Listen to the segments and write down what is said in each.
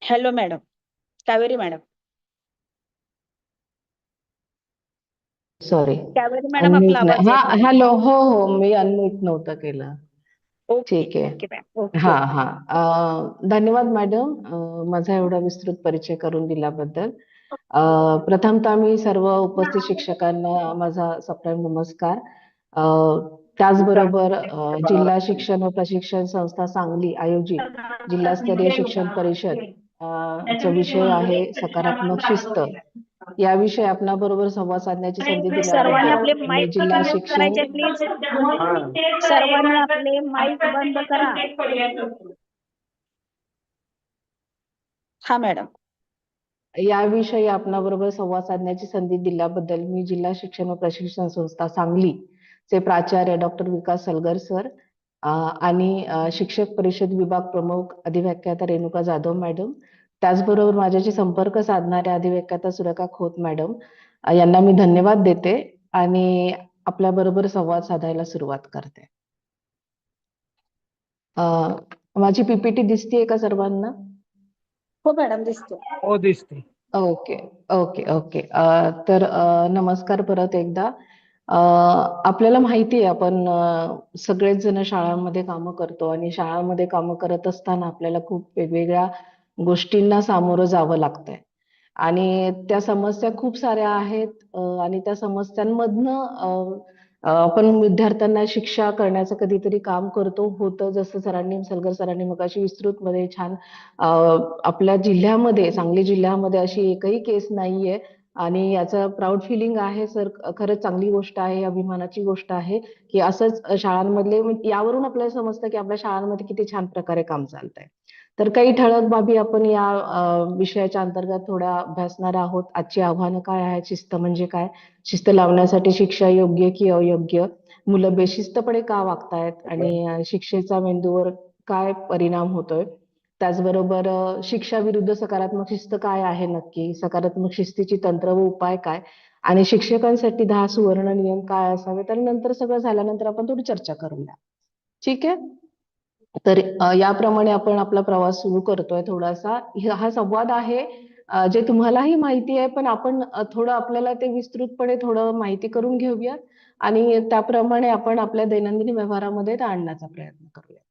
Hello madam, Kaveri madam. Sorry, Kaveri madam, आपला unmute आवाज नाही. हा, येत नाही. हॅलो. हो हो, मी अनम्यूट नव्हतं केलं. ओके ठीक आहे. ओके मॅम, ओके हा ओके. हा. धन्यवाद मॅडम, माझा एवढा विस्तृत परिचय करून दिल्याबद्दल. प्रथमतः मी सर्व उपस्थित शिक्षकांना माझा सप्रेम नमस्कार. त्याचबरोबर जिल्हा शिक्षण व प्रशिक्षण संस्था सांगली आयोजित जिल्हास्तरीय शिक्षण परिषद चा विषय आहे सकारात्मक शिस्त. याविषयी आपणाबरोबर संवाद साधण्याची संधी सर्वांनी दिल्याबद्दल आपले मी माईक जिल्हा म्यूट शिक्षण करायचे प्लीज. सर्वांनी आपले माईक बंद करा. हा मॅडम. याविषयी आपणाबरोबर संवाद साधण्याची संधी दिल्याबद्दल मी जिल्हा शिक्षण व प्रशिक्षण संस्था सांगली चे प्राचार्य डॉक्टर विकास सलगर सर आणि शिक्षक परिषद विभाग प्रमुख अधिव्याख्याता रेणुका जाधव मॅडम, त्याचबरोबर माझ्याशी संपर्क साधणाऱ्या अधिव्याख्याता सुरेखा खोत मॅडम यांना मी धन्यवाद देते आणि आपल्या बरोबर संवाद साधायला सुरुवात करते. माझी पीपीटी दिसतीये का सर्वांना? हो मॅडम, दिसतो. हो, दिसते. Okay okay okay. तर नमस्कार परत एकदा. आपल्याला माहिती आहे आपण सगळेच जण शाळांमध्ये कामं करतो आणि शाळांमध्ये कामं करत असताना आपल्याला खूप वेगवेगळ्या गोष्टींना सामोरं जावं लागतंय आणि त्या समस्या खूप साऱ्या आहेत आणि त्या समस्यांमधनं आपण विद्यार्थ्यांना शिक्षा करण्याचं कधीतरी काम करतो होतं, जसं सलगर सरांनी मगाशी विस्तृतमध्ये छान आपल्या जिल्ह्यामध्ये सांगली जिल्ह्यामध्ये अशी एकही केस नाहीये आणि याचं प्राऊड फिलिंग आहे सर. खरंच चांगली गोष्ट आहे, अभिमानाची गोष्ट आहे की असंच शाळांमधले यावरून आपल्याला समजतं की आपल्या शाळांमध्ये किती छान प्रकारे काम चालतंय. तर काही ठळक बाबी आपण या विषयाच्या अंतर्गत थोड्या अभ्यासणार आहोत. आजची आव्हानं काय आहेत, शिस्त म्हणजे काय, शिस्त लावण्यासाठी शिक्षा योग्य की अयोग्य, मुलं बेशिस्तपणे का वागतायत आणि शिक्षेचा मेंदूवर काय परिणाम होतोय, त्याचबरोबर शिक्षा विरुद्ध सकारात्मक शिस्त काय आहे नक्की, सकारात्मक शिस्तीची तंत्र व उपाय काय आणि शिक्षकांसाठी 10 सुवर्ण नियम काय असावे. तर नंतर सगळं झाल्यानंतर आपण थोडी चर्चा करूया. ठीक आहे. तर याप्रमाणे आपण आपला प्रवास सुरू करतोय. थोडासा हा संवाद आहे जे तुम्हालाही माहिती आहे, पण आपण थोडं आपल्याला ते विस्तृतपणे थोडं माहिती करून घेऊया आणि त्याप्रमाणे आपण आपल्या दैनंदिन व्यवहारामध्ये ते आणण्याचा प्रयत्न करूयात.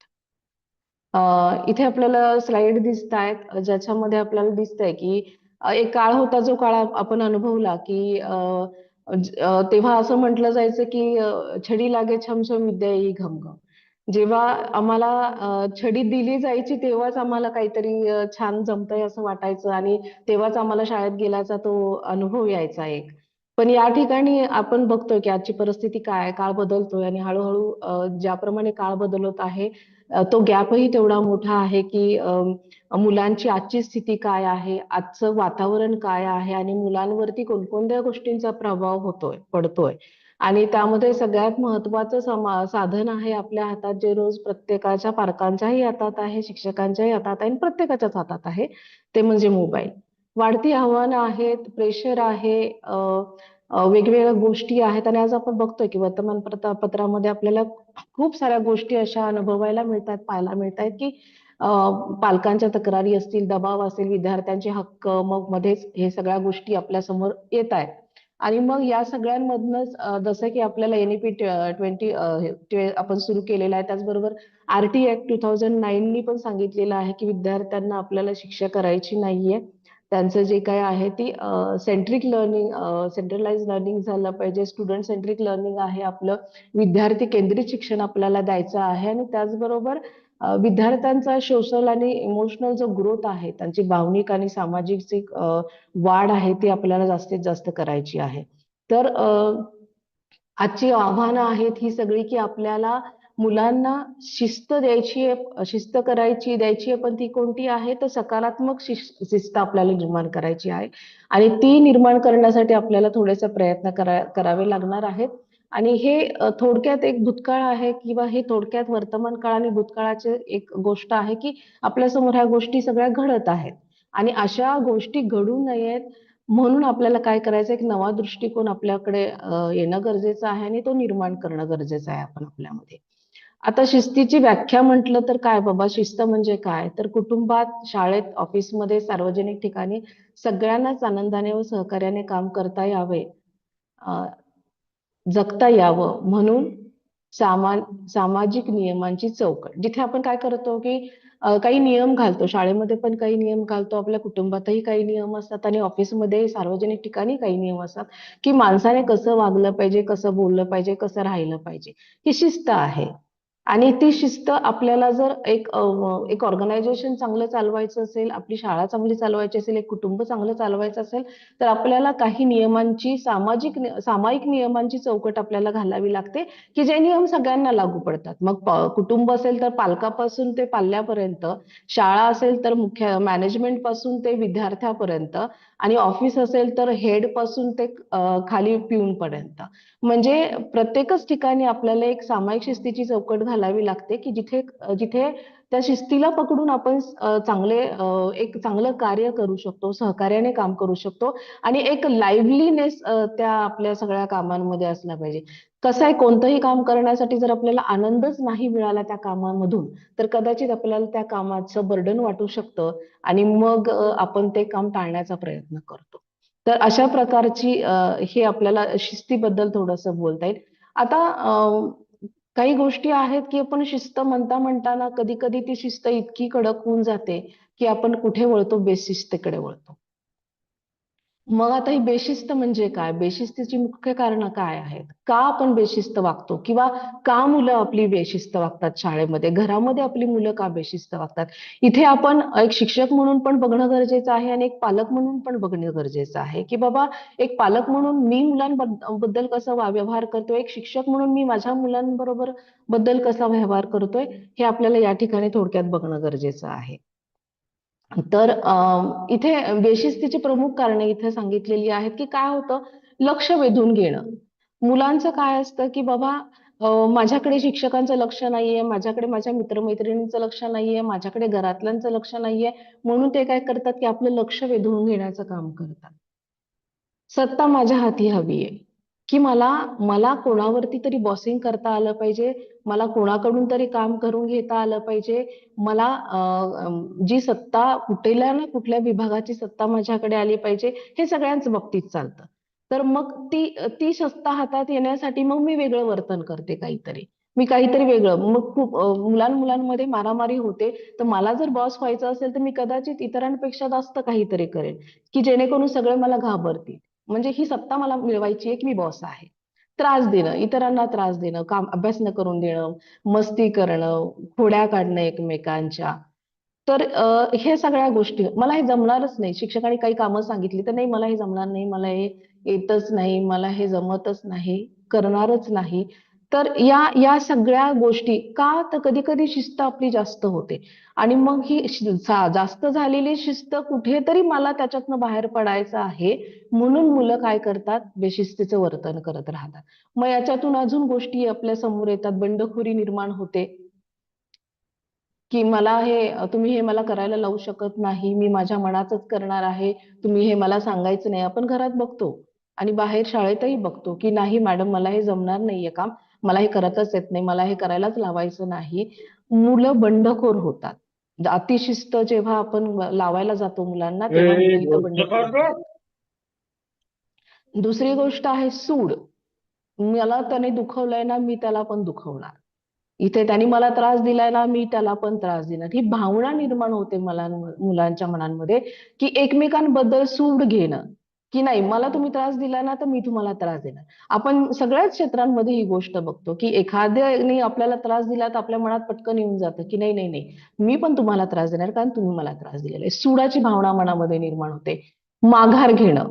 इथे आपल्याला स्लाइड दिसत आहेत ज्याच्यामध्ये आपल्याला दिसतंय की एक काळ होता जो काळ आपण अनुभवला की तेव्हा असं म्हटलं जायचं की छडी लागे छमछम विद्या येई घमघम. जेव्हा आम्हाला छडी दिली जायची तेव्हाच आम्हाला काहीतरी छान जमतंय असं वाटायचं आणि तेव्हाच आम्हाला शाळेत गेल्याचा तो अनुभव यायचा एक. पण या ठिकाणी आपण बघतोय की आजची परिस्थिती काय, काळ बदलतोय आणि हळूहळू ज्याप्रमाणे काळ बदलत आहे तो गॅपही तेवढा मोठा आहे की मुलांची आजची स्थिती काय आहे, आजचं वातावरण काय आहे आणि मुलांवरती कोणकोणत्या गोष्टींचा प्रभाव पडतोय आणि त्यामध्ये सगळ्यात महत्वाचं साधन आहे आपल्या हातात, जे रोज प्रत्येकाच्या पालकांच्याही हातात आहे, शिक्षकांच्याही हातात आहे आणि प्रत्येकाच्याच हातात आहे, ते म्हणजे मोबाईल. वाढती आव्हानं आहेत, प्रेशर आहे, वेगवेगळ्या गोष्टी आहेत आणि आज आपण बघतोय की वर्तमानपत्रामध्ये आपल्याला खूप साऱ्या गोष्टी अशा अनुभवायला मिळतात, पाहायला मिळतात की पालकांच्या तक्रारी असतील, दबाव असेल, विद्यार्थ्यांचे हक्क, मग मध्येच हे सगळ्या गोष्टी आपल्या समोर येत आहेत आणि मग या सगळ्यांमधनंच जसं की आपल्याला NEP 20 आपण सुरू केलेलं आहे, त्याचबरोबर RT ऍक्ट 2009 नी पण सांगितलेलं आहे की विद्यार्थ्यांना आपल्याला शिक्षा करायची नाहीये. त्यांचं जे काय आहे ती सेंट्रिक लर्निंग, सेंट्रलाइज लर्निंग झालं पाहिजे, स्टुडंट सेंट्रिक लर्निंग आहे आपलं, विद्यार्थी केंद्रित शिक्षण आपल्याला द्यायचं आहे आणि त्याचबरोबर विद्यार्थ्यांचा सोशल आणि इमोशनल जो ग्रोथ आहे, त्यांची भावनिक आणि सामाजिक जी वाढ आहे ती आपल्याला जास्तीत जास्त करायची आहे. तर आजची आव्हानं आहेत ही सगळी की आपल्याला मुलांना शिस्त द्यायची आहे, शिस्त द्यायची आहे, पण ती कोणती आहे तर सकारात्मक शिस्त आपल्याला निर्माण करायची आहे आणि ती निर्माण करण्यासाठी आपल्याला थोडेसे प्रयत्न करावे लागणार आहेत आणि हे थोडक्यात एक भूतकाळ आहे किंवा हे थोडक्यात वर्तमान काळ आणि भूतकाळाची एक गोष्ट आहे की आपल्या समोर ह्या गोष्टी सगळ्या घडत आहेत आणि अशा गोष्टी घडू नयेत म्हणून आपल्याला काय करायचं, एक नवा दृष्टिकोन आपल्याकडे येणं गरजेचं आहे आणि तो निर्माण करणं गरजेचं आहे आपण आपल्यामध्ये. आता शिस्तीची व्याख्या म्हटलं तर काय बाबा, शिस्त म्हणजे काय? तर कुटुंबात, शाळेत, ऑफिसमध्ये, सार्वजनिक ठिकाणी सगळ्यांनाच आनंदाने व सहकार्याने काम करता यावे, अ, जगता यावं म्हणून सामा सामाजिक नियमांची चौकट. जिथे आपण काय करतो, की काही नियम घालतो. शाळेमध्ये पण काही नियम घालतो, आपल्या कुटुंबातही काही नियम असतात आणि ऑफिसमध्ये, सार्वजनिक ठिकाणी काही नियम असतात, की माणसाने कसं वागलं पाहिजे, कसं बोललं पाहिजे, कसं राहिलं पाहिजे. ही शिस्त आहे. आणि ती शिस्त आपल्याला जर एक ऑर्गनायझेशन चांगलं चालवायचं असेल, आपली शाळा चांगली चालवायची असेल, एक कुटुंब चांगलं चालवायचं असेल, तर आपल्याला काही नियमांची सामायिक नियमांची चौकट आपल्याला घालावी लागते, की जे नियम सगळ्यांना लागू पडतात. मग कुटुंब असेल तर पालकापासून ते पाल्यापर्यंत, शाळा असेल तर मुख्य मॅनेजमेंट पासून ते विद्यार्थ्यापर्यंत, आणि ऑफिस असेल तर हेड पासून ते खाली पिऊन पर्यंत. म्हणजे प्रत्येकच ठिकाणी आपल्याला एक सामायिक शिस्तीची चौकट घालावी लागते, की जिथे जिथे त्या शिस्तीला पकडून आपण एक चांगलं कार्य करू शकतो, सहकार्याने काम करू शकतो आणि एक लाईव्हलीनेस त्या आपल्या सगळ्या कामांमध्ये असला पाहिजे. कसं आहे, कोणतंही काम करण्यासाठी जर आपल्याला आनंदच नाही मिळाला त्या कामामधून, तर कदाचित आपल्याला त्या कामाचं बर्डन वाटू शकतं आणि मग आपण ते काम टाळण्याचा प्रयत्न करतो. तर अशा प्रकारची हे आपल्याला शिस्तीबद्दल थोडंसं बोलता येईल. आता काही गोष्टी आहेत, की आपण शिस्त म्हणता-म्हणताना कधी-कधी ती शिस्त इतकी कडक होऊन जाते, की आपण कुठे वळतो? बेशिस्तीकडे वळतो. मग आता ही बेशिस्त म्हणजे काय? बेशिस्तीची मुख्य कारणं काय आहेत? का आपण बेशिस्त वागतो? किंवा का मुलं आपली बेशिस्त वागतात शाळेमध्ये? घरामध्ये आपली मुलं का बेशिस्त वागतात? इथे आपण एक शिक्षक म्हणून पण बघणं गरजेचं आहे आणि एक पालक म्हणून पण बघणं गरजेचं आहे, की बाबा एक पालक म्हणून मी मुलांबद्दल कसा व्यवहार करतोय, एक शिक्षक म्हणून मी माझ्या बद्दल कसा व्यवहार करतोय, हे आपल्याला या ठिकाणी थोडक्यात बघणं गरजेचं आहे. तर इथे बेशिस्तीची प्रमुख कारणे इथे सांगितलेली आहेत, की काय होतं, लक्ष वेधून घेणं. मुलांचं काय असतं, की बाबा माझ्याकडे शिक्षकांचं लक्ष नाहीये, माझ्याकडे माझ्या मित्र-मैत्रिणींचं लक्ष नाहीये, माझ्याकडे घरातल्यांचं लक्ष नाहीये, म्हणून ते काय करतात, की आपलं लक्ष वेधून घेण्याचं काम करतात. सत्ता माझ्या हाती हवी आहे, की मला मला कोणावरती तरी बॉसिंग करता आलं पाहिजे. मला कोणाकडून तरी काम करून घेता आलं पाहिजे. मला जी सत्ता कुठल्या ना कुठल्या विभागाची सत्ता माझ्याकडे आली पाहिजे. हे सगळ्यांच बाबतीत चालतं. तर मग ती सत्ता हातात येण्यासाठी मग मी वेगळं वर्तन करते काहीतरी. मी काहीतरी वेगळं मग खूप मुलांमध्ये मारामारी होते. तर मला जर बॉस व्हायचं असेल, तर मी कदाचित इतरांपेक्षा जास्त काहीतरी करेन, की जेणेकरून सगळे मला घाबरतील. म्हणजे ही सत्ता मला मिळवायची आहे, की मी बॉस आहे. त्रास देणं, इतरांना त्रास देणं, अभ्यास न करून देणं, मस्ती करणं, खोड्या काढणं एकमेकांच्या. तर हे सगळ्या गोष्टी मला हे जमणारच नाही. शिक्षकांनी काही कामं सांगितली, तर नाही मला हे जमणार नाही, मला हे येतच नाही, मला हे जमतच नाही, करणारच नाही. तर या सगळ्या गोष्टी का? तर कधी-कधी शिस्त आपली जास्त होते आणि मग ही जास्त झालेली शिस्त कुठेतरी मला त्याच्यातनं बाहेर पडायचं आहे, म्हणून मुलं काय करतात? बेशिस्तीचं वर्तन करत राहतात. मग याच्यातून अजून गोष्टी आपल्या समोर येतात. बंडखोरी निर्माण होते, की तुम्ही हे मला करायला लावू शकत नाही. मी माझ्या मनाचंच करणार आहे. तुम्ही हे मला सांगायचं नाही. आपण घरात बघतो आणि बाहेर शाळेतही बघतो, की नाही मॅडम मला हे जमणार नाहीये काम. मला हे करतच येत नाही. मला हे करायलाच लावायचं नाही. मुलं बंडखोर होतात. अतिशिस्त जेव्हा आपण लावायला जातो मुलांना, तेव्हा मुलं इथं बंडखोर होतात. दुसरी गोष्ट आहे सूड. मला त्याने दुखवलंय ना, मी त्याला पण दुखवणार. इथे त्यांनी मला त्रास दिलाय ना, मी त्याला पण त्रास देणार. ही भावना निर्माण होते मुलांच्या मनांमध्ये, की एकमेकांबद्दल सूड घेणं, की नाही मला तुम्ही त्रास दिला ना, तर मी तुम्हाला त्रास देणार. आपण सगळ्याच क्षेत्रांमध्ये ही गोष्ट बघतो, की एखाद्याने आपल्याला त्रास दिला, तर आपल्या मनात पटकन येऊन जातं, की नाही, नाही, नाही, मी पण तुम्हाला त्रास देणार कारण तुम्ही मला त्रास दिलेला आहे. सूडाची भावना मनामध्ये निर्माण होते. माघार घेणं.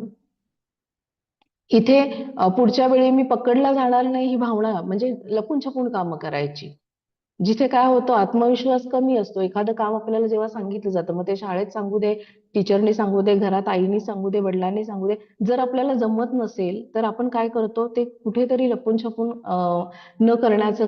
इथे पुढच्या वेळी मी पकडला जाणार नाही ही भावना म्हणजे लपून-छपून कामं करायची. जिथे काय होतं आत्मविश्वास कमी असतो. एखादं काम आपल्याला जेव्हा सांगितलं जातं, मग ते शाळेत सांगू दे, टीचरनी सांगू दे, घरात आईनी सांगू दे, वडिलांनी सांगू दे. जर आपल्याला जमत नसेल, तर आपण काय करतो ते कुठेतरी लपून-छपून न करण्याचा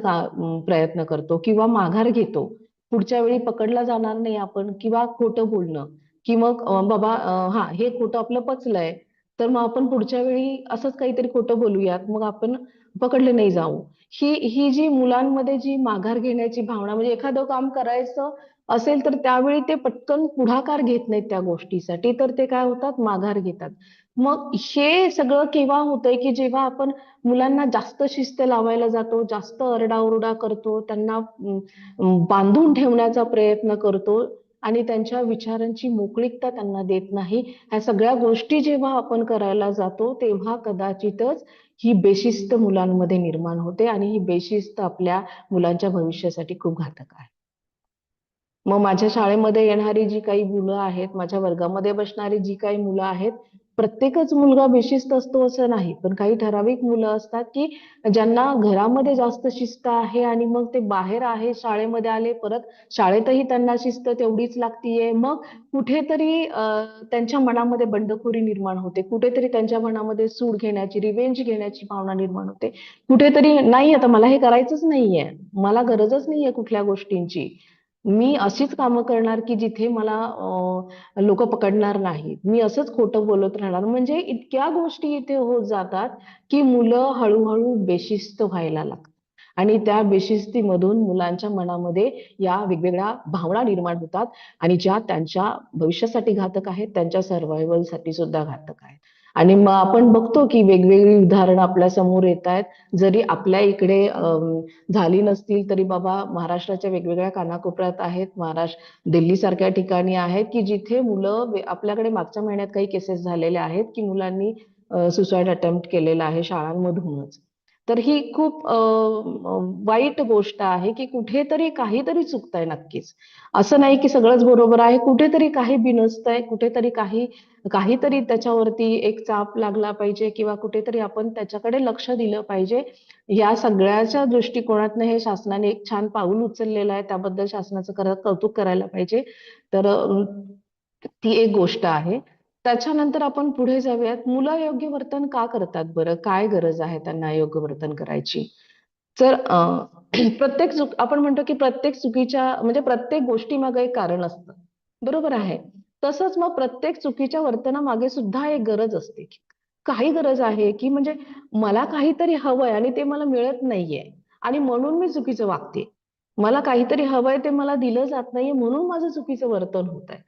प्रयत्न करतो किंवा माघार घेतो. पुढच्या वेळी पकडला जाणार नाही आपण किंवा खोटं बोलणं, की मग बाबा हां, हे खोटं आपलं पचलंय. तर मग आपण पुढच्या वेळी असंच काहीतरी खोटं बोलूयात. मग आपण पकडले नाही जाऊ. ही ही जी मुलांमध्ये जी माघार घेण्याची भावना, म्हणजे एखादं काम करायचं असेल तर त्यावेळी ते पटकन पुढाकार घेत नाहीत त्या गोष्टीसाठी, तर ते काय होतात, माघार घेतात. मग हे सगळं केव्हा होतंय, की जेव्हा आपण मुलांना जास्त शिस्त लावायला जातो, जास्त अरडाओरडा करतो, त्यांना बांधून ठेवण्याचा प्रयत्न करतो आणि त्यांच्या विचारांची मोकळीकता त्यांना देत नाही. ह्या सगळ्या गोष्टी जेव्हा आपण करायला जातो, तेव्हा कदाचितच ही बेशिस्त मुलांमध्ये निर्माण होते आणि ही बेशिस्त आपल्या मुलांच्या भविष्यासाठी खूप घातक आहे. मग माझ्या शाळेमध्ये येणारी जी काही मुलं आहेत, माझ्या वर्गामध्ये बसणारी जी काही मुलं आहेत, प्रत्येकच मुलगा बेशिस्त असतो असं नाही. पण काही ठराविक मुलं असतात, की ज्यांना घरामध्ये जास्त शिस्त आहे आणि मग ते बाहेर आहे, शाळेमध्ये आले, परत शाळेतही त्यांना शिस्त तेवढीच लागतीये. मग कुठेतरी त्यांच्या मनामध्ये बंडखोरी निर्माण होते. कुठेतरी त्यांच्या मनामध्ये सूड घेण्याची, रिव्हेंज घेण्याची भावना निर्माण होते. कुठेतरी नाही, आता मला हे करायचंच नाहीये. मला गरजच नाहीये कुठल्या गोष्टींची. मी अशीच कामं करणार, की जिथे मला लोकं पकडणार नाहीत. मी असंच खोटं बोलत राहणार. म्हणजे इतक्या गोष्टी इथे होत जातात, की मुलं हळू बेशिस्त व्हायला लागतात. आणि त्या बेशिस्तीमधून मुलांच्या मनामध्ये या वेगवेगळ्या भावना निर्माण होतात आणि ज्या त्यांच्या भविष्यासाठी घातक आहेत, त्यांच्या सर्व्हायव्हलसाठी सुद्धा घातक आहेत. आणि मग आपण बघतो, की वेगवेगळी उदाहरणं आपल्या समोर येतायत. जरी आपल्या इकडे झाली नसतील तरी बाबा महाराष्ट्राच्या वेगवेगळ्या कानाकोपऱ्यात आहेत. दिल्लीसारख्या ठिकाणी आहेत, की जिथे मुलं आपल्याकडे मागच्या महिन्यात काही केसेस झालेल्या आहेत, की मुलांनी सुसाईड अटेम्प्ट केलेला आहे शाळांमधूनच. तर ही खूप वाईट गोष्ट आहे, की कुठेतरी काहीतरी चुकतंय नक्कीच. असं नाही की सगळंच बरोबर आहे. कुठेतरी काही बिनसतंय, कुठेतरी काहीतरी त्याच्यावरती एक चाप लागला पाहिजे किंवा कुठेतरी आपण त्याच्याकडे लक्ष दिलं पाहिजे. या सगळ्याच्या दृष्टिकोनातनं हे शासनाने एक छान पाऊल उचललेलं आहे. त्याबद्दल शासनाचं खरं कौतुक करायला पाहिजे. तर ती एक गोष्ट आहे. त्याच्यानंतर आपण पुढे जाऊयात. मुलं योग्य वर्तन का करतात बरं? काय गरज आहे त्यांना योग्य वर्तन करायची? तर प्रत्येक चूक आपण म्हणतो, की प्रत्येक चुकीच्या म्हणजे प्रत्येक गोष्टीमागे एक कारण असतं. बरोबर आहे. तसंच मग प्रत्येक चुकीच्या वर्तनामागे सुद्धा एक गरज असते. काही गरज आहे, की म्हणजे मला काहीतरी हवंय आणि ते मला मिळत नाहीये आणि म्हणून मी चुकीचं वागते. मला काहीतरी हवंय ते मला दिलं जात नाहीये म्हणून माझं चुकीचं वर्तन होतंय.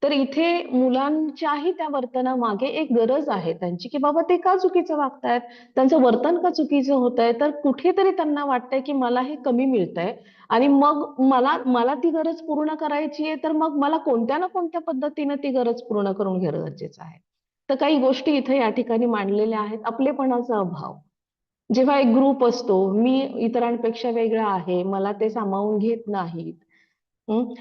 तर इथे मुलांच्याही त्या वर्तनामागे एक गरज आहे त्यांची, की बाबा ते का चुकीचं वागतायत? त्यांचं वर्तन का चुकीचं होतंय? तर कुठेतरी त्यांना वाटतंय, की मला हे कमी मिळतंय आणि मग मला मला ती गरज पूर्ण करायची आहे, तर मग मला कोणत्या ना कोणत्या पद्धतीने ती गरज पूर्ण करून घेणं गरजेचं आहे. तर काही गोष्टी इथे या ठिकाणी मांडलेल्या आहेत. आपलेपणाचा अभाव. जेव्हा एक ग्रुप असतो, मी इतरांपेक्षा वेगळा आहे, मला ते सामावून घेत नाहीत.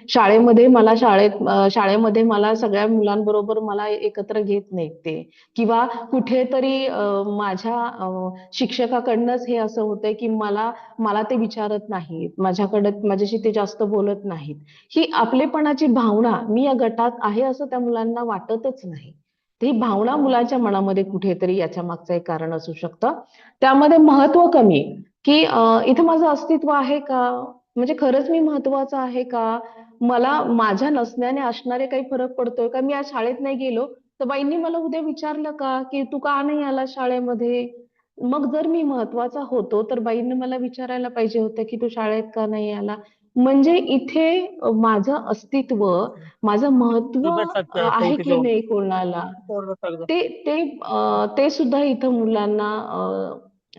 शाळेमध्ये मला सगळ्या मुलांबरोबर मला एकत्र घेत नाहीत ते किंवा कुठेतरी माझ्या शिक्षकाकडनंच हे असं होतंय, की मला मला ते विचारत नाहीत. माझ्याशी ते जास्त बोलत नाहीत. ही आपलेपणाची भावना, मी या गटात आहे असं त्या मुलांना वाटतच नाही. ही भावना मुलांच्या मनामध्ये कुठेतरी याच्या मागचं एक कारण असू शकतं. त्यामध्ये महत्त्व कमी, की इथं माझं अस्तित्व आहे का? म्हणजे खरंच मी महत्त्वाचं आहे का? मला माझ्या नसण्याने असणारे काही फरक पडतोय का? मी आज शाळेत नाही गेलो, तर बाईंनी मला उद्या विचारलं का, की "तू का नाही आला शाळेमध्ये?" मग जर मी महत्त्वाचा होतो, तर बाईंनी मला विचारायला पाहिजे होतं, की "तू शाळेत का नाही आला?" म्हणजे इथे माझं अस्तित्व, माझं महत्त्व आहे की नाही कोणाला, ते ते ते सुद्धा इथं मुलांना अ,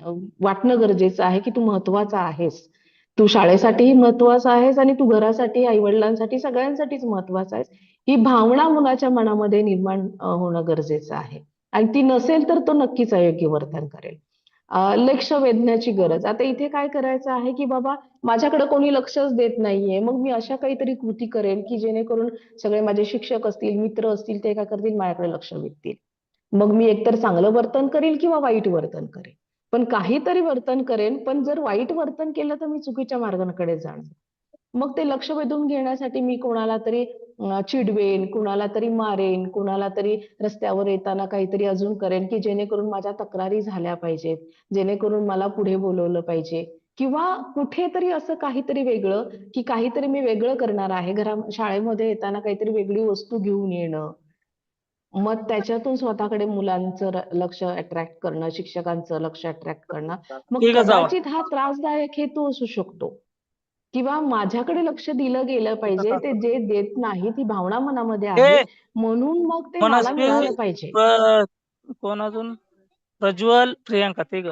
अ, वाटणं गरजेचं आहे, की तू महत्त्वाचा आहेस. तू शाळेसाठीही महत्त्वाचा आहेस आणि तू घरासाठी, आई-वडिलांसाठी, सगळ्यांसाठीच महत्त्वाचा आहेस. ही भावना मुलाच्या मनामध्ये निर्माण होणं गरजेचं आहे. आणि ती नसेल तर तो नक्कीच अयोग्य वर्तन करेल. लक्ष वेधण्याची गरज. आता इथे काय करायचं आहे, की बाबा माझ्याकडे कोणी लक्षच देत नाहीये. मग मी अशा काहीतरी कृती करेन, की जेणेकरून सगळे माझे शिक्षक असतील, मित्र असतील, ते काय करतील माझ्याकडे लक्ष वेधतील. मग मी एकतर चांगलं वर्तन करेल किंवा वाईट वर्तन करेल. पण काहीतरी वर्तन करेन, पण जर वाईट वर्तन केलं तर मी चुकीच्या मार्गाकडे जाणार. मग ते लक्ष वेधून घेण्यासाठी मी कोणाला तरी चिडवेन, कुणाला तरी मारेन, कुणाला तरी रस्त्यावर येताना काहीतरी अजून करेन, की जेणेकरून माझ्या तक्रारी झाल्या पाहिजेत, जेणेकरून मला पुढे बोलवलं पाहिजे किंवा कुठेतरी असं काहीतरी वेगळं, की काहीतरी मी वेगळं करणार आहे. शाळेमध्ये येताना काहीतरी वेगळी वस्तू घेऊन येणं. मग त्याच्यातून स्वतःकडे मुलांचं लक्ष अट्रॅक्ट करणं, शिक्षकांचं लक्ष अट्रॅक्ट करणं, मग ठीक आहे जावा. कदाचित हा त्रासदायक हेतू असू शकतो. किंवा माझ्याकडे लक्ष दिलं गेलं पाहिजे, ते जे देत नाही ती भावना मनामध्ये आहे, हे म्हणून मग ते मला मनस्वी मिळालं पाहिजे. कोण अजून? प्रज्वल, प्रियांका तिघ.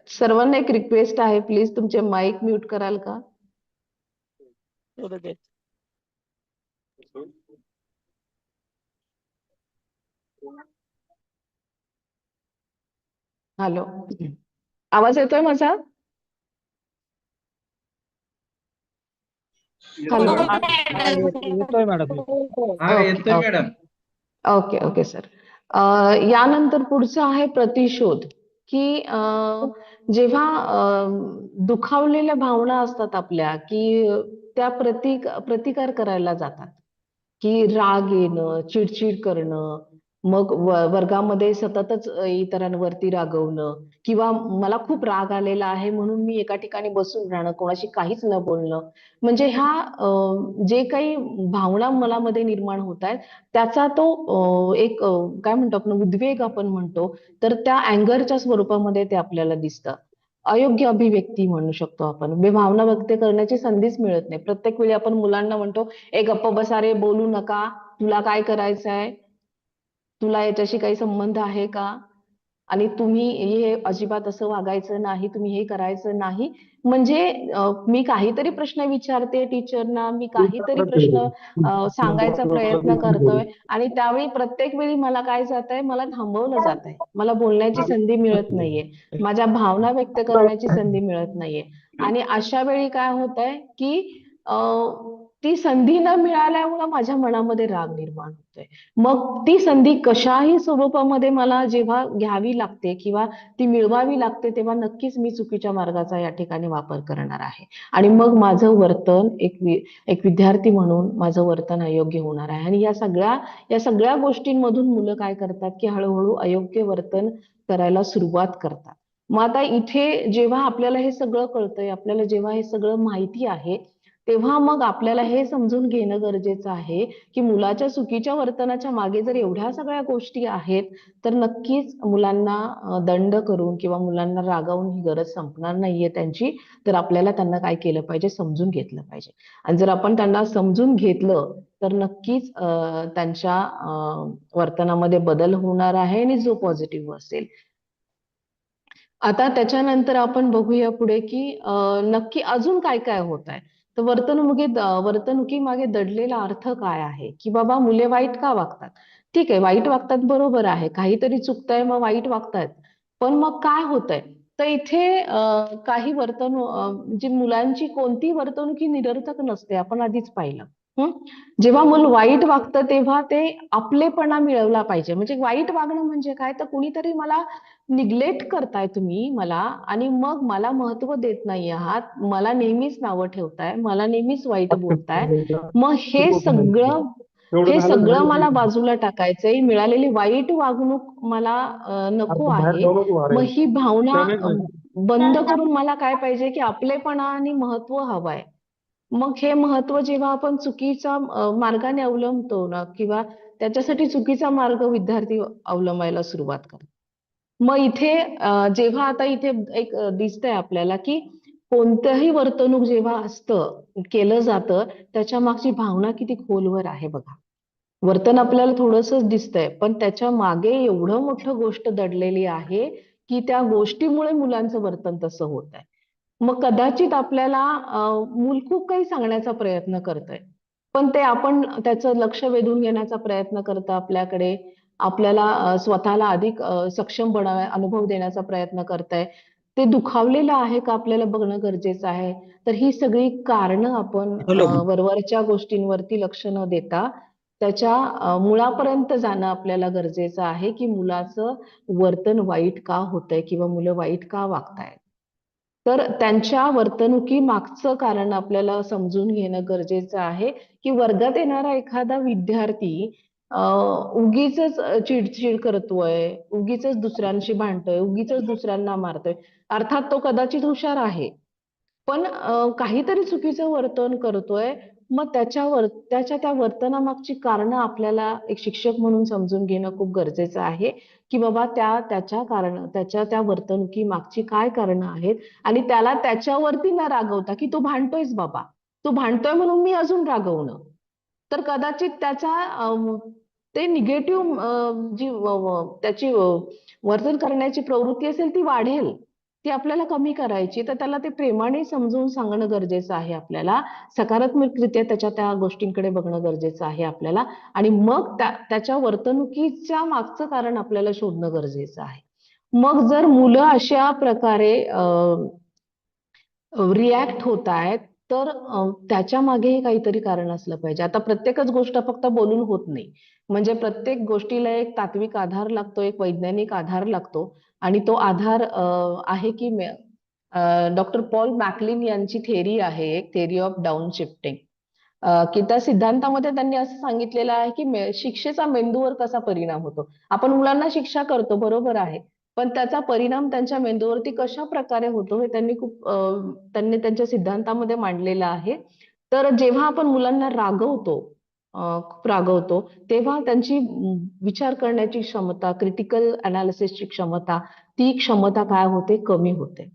सर्वांना एक रिक्वेस्ट आहे, प्लीज तुमचे माईक म्यूट कराल का? हॅलो, आवाज येतोय माझा? हॅलो. येतोय madam. Okay okay okay okay sir. यानंतर पुढचं आहे प्रतिशोध, की जेव्हा दुखावलेल्या भावना असतात आपल्या, की त्या प्रतिकार करायला जातात, की राग येणं, चिडचिड करणं, मग वर्गामध्ये सततच इतरांवरती रागवणं, किंवा मला खूप राग आलेला आहे म्हणून मी एका ठिकाणी बसून राहणं, कोणाशी काहीच न बोलणं. म्हणजे ह्या जे काही भावना मनामध्ये निर्माण होत आहेत, त्याचा तो एक काय म्हणतो आपण, उद्वेग आपण म्हणतो, तर त्या अँगरच्या स्वरूपामध्ये ते आपल्याला दिसतं. अयोग्य अभिव्यक्ती म्हणू शकतो आपण. भावना व्यक्त करण्याची संधीच मिळत नाही. प्रत्येक वेळी आपण मुलांना म्हणतो, ए गप्प बसा रे, बोलू नका, तुला काय करायचंय, तुला याच्याशी काही संबंध आहे का, आणि तुम्ही हे अजिबात असं वागायचं नाही, तुम्ही हे करायचं नाही. म्हणजे मी काहीतरी प्रश्न विचारते टीचरना, मी काहीतरी प्रश्न सांगायचा प्रयत्न करतोय, आणि त्यावेळी प्रत्येक वेळी मला काय जातंय, मला थांबवलं जातंय, मला बोलण्याची संधी मिळत नाहीये, माझ्या भावना व्यक्त करण्याची संधी मिळत नाहीये. आणि अशा वेळी काय होतंय, की ती संधी न मिळाल्यामुळे माझ्या मनामध्ये राग निर्माण होतोय. मग ती संधी कशाही स्वरूपामध्ये मला जेव्हा घ्यावी लागते किंवा ती मिळवावी लागते, तेव्हा नक्कीच मी चुकीच्या मार्गाचा या ठिकाणी वापर करणार आहे. आणि मग माझं वर्तन एक विद्यार्थी म्हणून माझं वर्तन अयोग्य होणार आहे. आणि या सगळ्या गोष्टींमधून मुलं काय करतात, की हळूहळू अयोग्य वर्तन करायला सुरुवात करतात. मग आता इथे जेव्हा आपल्याला हे सगळं कळतंय, आपल्याला जेव्हा हे सगळं माहिती आहे, तेव्हा मग आपल्याला हे समजून घेणं गरजेचं आहे, की मुलाच्या चुकीच्या वर्तनाच्या मागे जर एवढ्या सगळ्या गोष्टी आहेत, तर नक्कीच मुलांना दंड करून किंवा मुलांना रागावून ही गरज संपणार नाहीये त्यांची. तर आपल्याला त्यांना काय केलं पाहिजे, समजून घेतलं पाहिजे. आणि जर आपण त्यांना समजून घेतलं, तर नक्कीच त्यांच्या वर्तनामध्ये बदल होणार आहे, आणि जो पॉझिटिव्ह असेल. आता त्याच्यानंतर आपण बघूया पुढे, की नक्की अजून काय काय होत आहे. तर वर्तणुकीमागे दडलेला अर्थ काय आहे, की बाबा मुले वाईट का वागतात. ठीक आहे, वाईट वागतात, बरोबर आहे, काहीतरी चुकतंय मग वाईट वागतायत. पण मग काय होतंय, तर इथे काही म्हणजे मुलांची कोणती वर्तणूक ही निरर्थक नसते, आपण आधीच पाहिलं. जेव्हा मूल वाईट वागतं तेव्हा ते आपलेपणा मिळवला पाहिजे. म्हणजे वाईट वागणं म्हणजे काय, तर कुणीतरी मला निग्लेक्ट करताय तुम्ही मला, आणि मग मला महत्व देत नाही आहात, मला नेहमीच नावं ठेवताय, मला नेहमीच वाईट बोलताय. मग हे सगळं मला बाजूला टाकायचंय. मिळालेली वाईट वागणूक मला नको आहे. मग ही भावना बंद करून मला काय पाहिजे, की आपलेपणा आणि महत्व हवंय. मग हे महत्व जेव्हा आपण चुकीच्या मार्गाने अवलंबतो ना, किंवा त्याच्यासाठी चुकीचा मार्ग विद्यार्थी अवलंबायला सुरुवात करतात. मग इथे जेव्हा आता इथे एक दिसतंय आपल्याला, की कोणतंही वर्तणूक जेव्हा केलं जातं, त्याच्या मागची भावना किती खोलवर आहे बघा. वर्तन आपल्याला थोडंसंच दिसतंय, पण त्याच्या मागे एवढं मोठं गोष्ट दडलेली आहे, की त्या गोष्टीमुळे मुलांचं वर्तन तसं होत आहे. मग कदाचित आपल्याला मूल खूप काही सांगण्याचा प्रयत्न करतंय, पण ते आपण त्याचं लक्ष वेधून घेण्याचा प्रयत्न करतं आपल्याकडे, आपल्याला स्वतःला अधिक सक्षम अनुभव देण्याचा प्रयत्न करताय. ते दुखावलेलं आहे का आपल्याला बघणं गरजेचं आहे. तर ही सगळी कारणं आपण हॅलो. वरवरच्या गोष्टींवरती लक्ष न देता त्याच्या मुळापर्यंत जाणं आपल्याला गरजेचं आहे, की मुलाचं वर्तन वाईट का होतंय किंवा मुलं वाईट का वागतायत. तर त्यांच्या वर्तणुकी मागचं कारण आपल्याला समजून घेणं गरजेचं आहे, की वर्गात येणारा एखादा विद्यार्थी उगीच चिडचिड करतोय, उगीच दुसऱ्यांशी भांडतोय, उगीच दुसऱ्यांना मारतोय. अर्थात तो कदाचित हुशार आहे, पण काहीतरी चुकीचं वर्तन करतोय, मग त्याच्या त्या वर्तनामागची कारणं आपल्याला एक शिक्षक म्हणून समजून घेणं खूप गरजेचं आहे, की बाबा त्याच्या त्या वर्तणुकीमागची काय कारणं आहेत आणि त्याला त्याच्यावरती न रागवता, की तू भांडतोयस बाबा, तू भांडतोय म्हणून मी अजून रागवणं. तर कदाचित ते निगेटिव्ह त्याची वर्तन करण्याची प्रवृत्ती असेल ती वाढेल. ती आपल्याला कमी करायची. तर त्याला ते प्रेमाने समजावून सांगणं गरजेचं आहे आपल्याला. सकारात्मकरित्या त्या गोष्टींकडे बघणं गरजेचं आहे आपल्याला आणि मग त्याच्या वर्तणुकीच्या मागचं कारण आपल्याला शोधणं गरजेचं आहे. मग जर मुलं अशा प्रकारे रिॲक्ट होत आहेत, तर त्याच्या मागेही काहीतरी कारण असलं पाहिजे. आता प्रत्येकच गोष्ट फक्त बोलून होत नाही. म्हणजे प्रत्येक गोष्टीला एक तात्विक आधार लागतो, एक वैज्ञानिक आधार लागतो आणि तो आधार आहे की डॉक्टर पॉल मॅकलिन यांची थेरी आहे, एक थेरी ऑफ डाउन शिफ्टिंग. की त्या सिद्धांतामध्ये त्यांनी असं सांगितलेलं आहे की शिक्षेचा मेंदूवर कसा परिणाम होतो. आपण मुलांना शिक्षा करतो, बरोबर आहे. पण त्याचा परिणाम त्यांच्या मेंदूवरती कशा प्रकारे होतो हे त्यांनी त्यांच्या सिद्धांतामध्ये मांडलेलं आहे. तर जेव्हा आपण मुलांना खूप रागवतो, तेव्हा त्यांची विचार करण्याची क्षमता, क्रिटिकल अनालिसिसची क्षमता, ती क्षमता काय होते? कमी होते.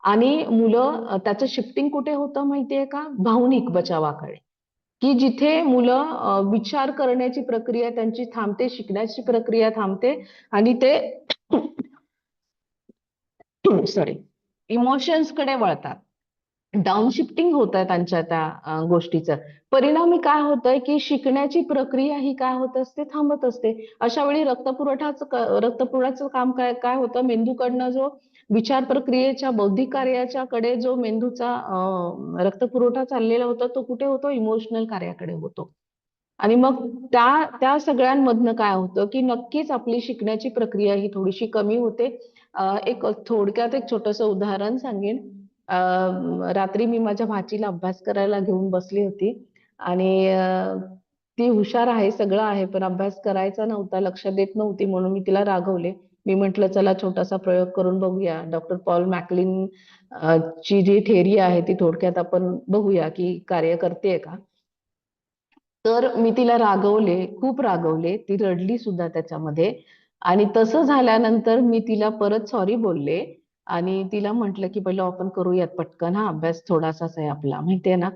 आणि मुलं त्याचं शिफ्टिंग कुठे होतं माहितीये का? भावनिक बचावाकडे. की जिथे मुलं विचार करण्याची प्रक्रिया त्यांची थांबते, शिकण्याची प्रक्रिया थांबते आणि ते सॉरी इमोशन्सकडे वळतात. डाउन शिफ्टिंग होत आहे त्यांच्या त्या गोष्टीचं. परिणामी काय होतंय की शिकण्याची प्रक्रिया ही काय होत असते? थांबत असते. अशा वेळी रक्तपुरवठ्याचं काम काय काय होतं? मेंदूकडनं जो विचार प्रक्रियेच्या बौद्धिक कार्याच्या कडे जो मेंदूचा रक्तपुरवठा चाललेला होता तो कुठे होतो? इमोशनल कार्याकडे होतो. आणि मग त्या सगळ्यांमधनं काय होतं की नक्कीच आपली शिकण्याची प्रक्रिया ही थोडीशी कमी होते. थोडक्यात एक छोटंसं उदाहरण सांगेन. रात्री मी माझ्या भाचीला अभ्यास करायला घेऊन बसली होती आणि ती हुशार आहे, सगळं आहे, पण अभ्यास करायचा नव्हता, लक्ष देत नव्हती म्हणून मी तिला रागवले. मी म्हटलं चला छोटासा प्रयोग करून बघूया. डॉक्टर पॉल मॅकलिन ची जी थेरी आहे ती थोडक्यात आपण बघूया की कार्य करते का. तर मी तिला रागवले, खूप रागवले. ती रडली सुद्धा त्याच्यामध्ये आणि तसं झाल्यानंतर मी तिला परत सॉरी बोलले आणि तिला म्हटलं, की "पहिलं आपण करूयात पटकन हा अभ्यास थोडासाच आहे आपला." माहितीये ना?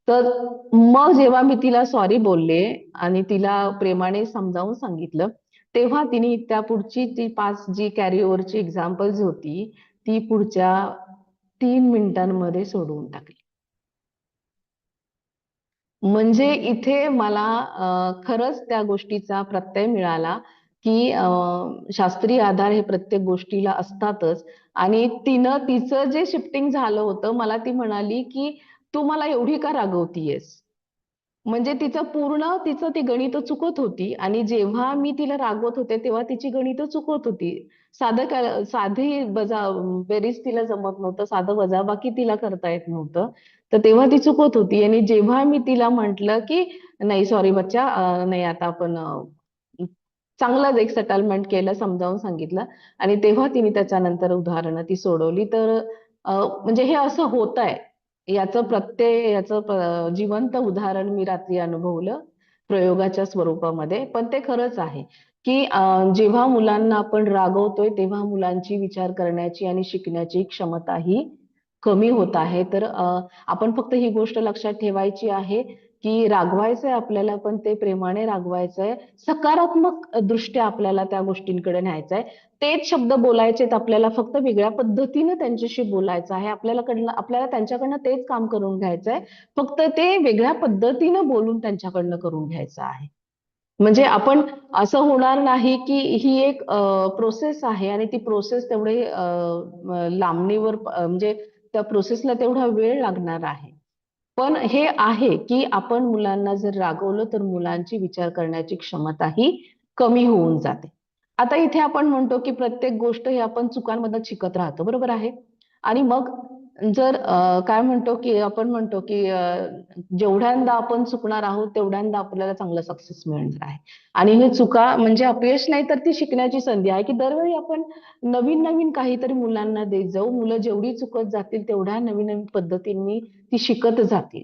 तर मग जेव्हा मी तिला सॉरी बोलले आणि तिला प्रेमाने समजावून सांगितलं, तेव्हा तिने त्या पुढची ती 5 जी कॅरी ओव्हरची एक्झाम्पल्स होती, ती पुढच्या 3 मिनिटांमध्ये सोडवून टाकली. म्हणजे इथे मला खरंच त्या गोष्टीचा प्रत्यय मिळाला, की शास्त्रीय आधार हे प्रत्येक गोष्टीला असतातच आणि तिचं जे शिफ्टिंग झालं होतं, मला ती म्हणाली, की "तू मला एवढी का रागवतीयेस?" म्हणजे तिचं ती गणितं चुकत होती आणि जेव्हा मी तिला रागवत होते, तेव्हा तिची गणितं चुकत होती. साधी बेरीज तिला जमत नव्हतं, साधं वजाबाकी तिला करता येत नव्हतं. तर तेव्हा ती चुकत होती आणि जेव्हा मी तिला म्हटलं, की "नाही सॉरी बच्चा, नाही आता आपण चांगलंच एक सेटलमेंट केलं, समजावून सांगितलं आणि तेव्हा तिने त्याच्यानंतर उदाहरणं ती सोडवली. तर म्हणजे हे असं होतंय याचं जिवंत उदाहरण मी रात्री अनुभवलं प्रयोगाच्या स्वरूपामध्ये. पण ते खरंच आहे, की जेव्हा मुलांना आपण रागवतोय, तेव्हा मुलांची विचार करण्याची आणि शिकण्याची क्षमता ही कमी होत आहे. तर आपण फक्त ही गोष्ट लक्षात ठेवायची आहे, की रागवायचंय आपल्याला, पण ते प्रेमाने रागवायचंय. सकारात्मक दृष्ट्या आपल्याला त्या गोष्टींकडे न्यायचंय. तेच शब्द बोलायचेत आपल्याला, फक्त वेगळ्या पद्धतीनं त्यांच्याशी बोलायचं आहे. आपल्याला त्यांच्याकडनं तेच काम करून घ्यायचंय. फक्त ते वेगळ्या पद्धतीनं बोलून त्यांच्याकडनं करून घ्यायचं आहे. म्हणजे आपण असं होणार नाही, की ही एक प्रोसेस आहे आणि ती प्रोसेस तेवढे लांबणीवर म्हणजे त्या प्रोसेसला तेवढा वेळ लागणार आहे. पण हे आहे, की आपण मुलांना जर रागवलं, तर मुलांची विचार करण्याची क्षमता ही कमी होऊन जाते. आता इथे आपण म्हणतो, की प्रत्येक गोष्ट ही आपण चुकांमधनं शिकत राहतो, बरोबर आहे? आणि मग जर आपण म्हणतो, की जेवढ्यांदा आपण चुकणार आहोत, तेवढ्यांदा आपल्याला चांगलं सक्सेस मिळणार आहे. आणि हे चुका म्हणजे अपयश नाही, तर ती शिकण्याची संधी आहे, की दरवेळी आपण नवीन-नवीन काहीतरी मुलांना देत जाऊ. मुलं जेवढी चुकत जातील, तेवढ्या नवीन-नवीन पद्धतींनी ती शिकत जातील.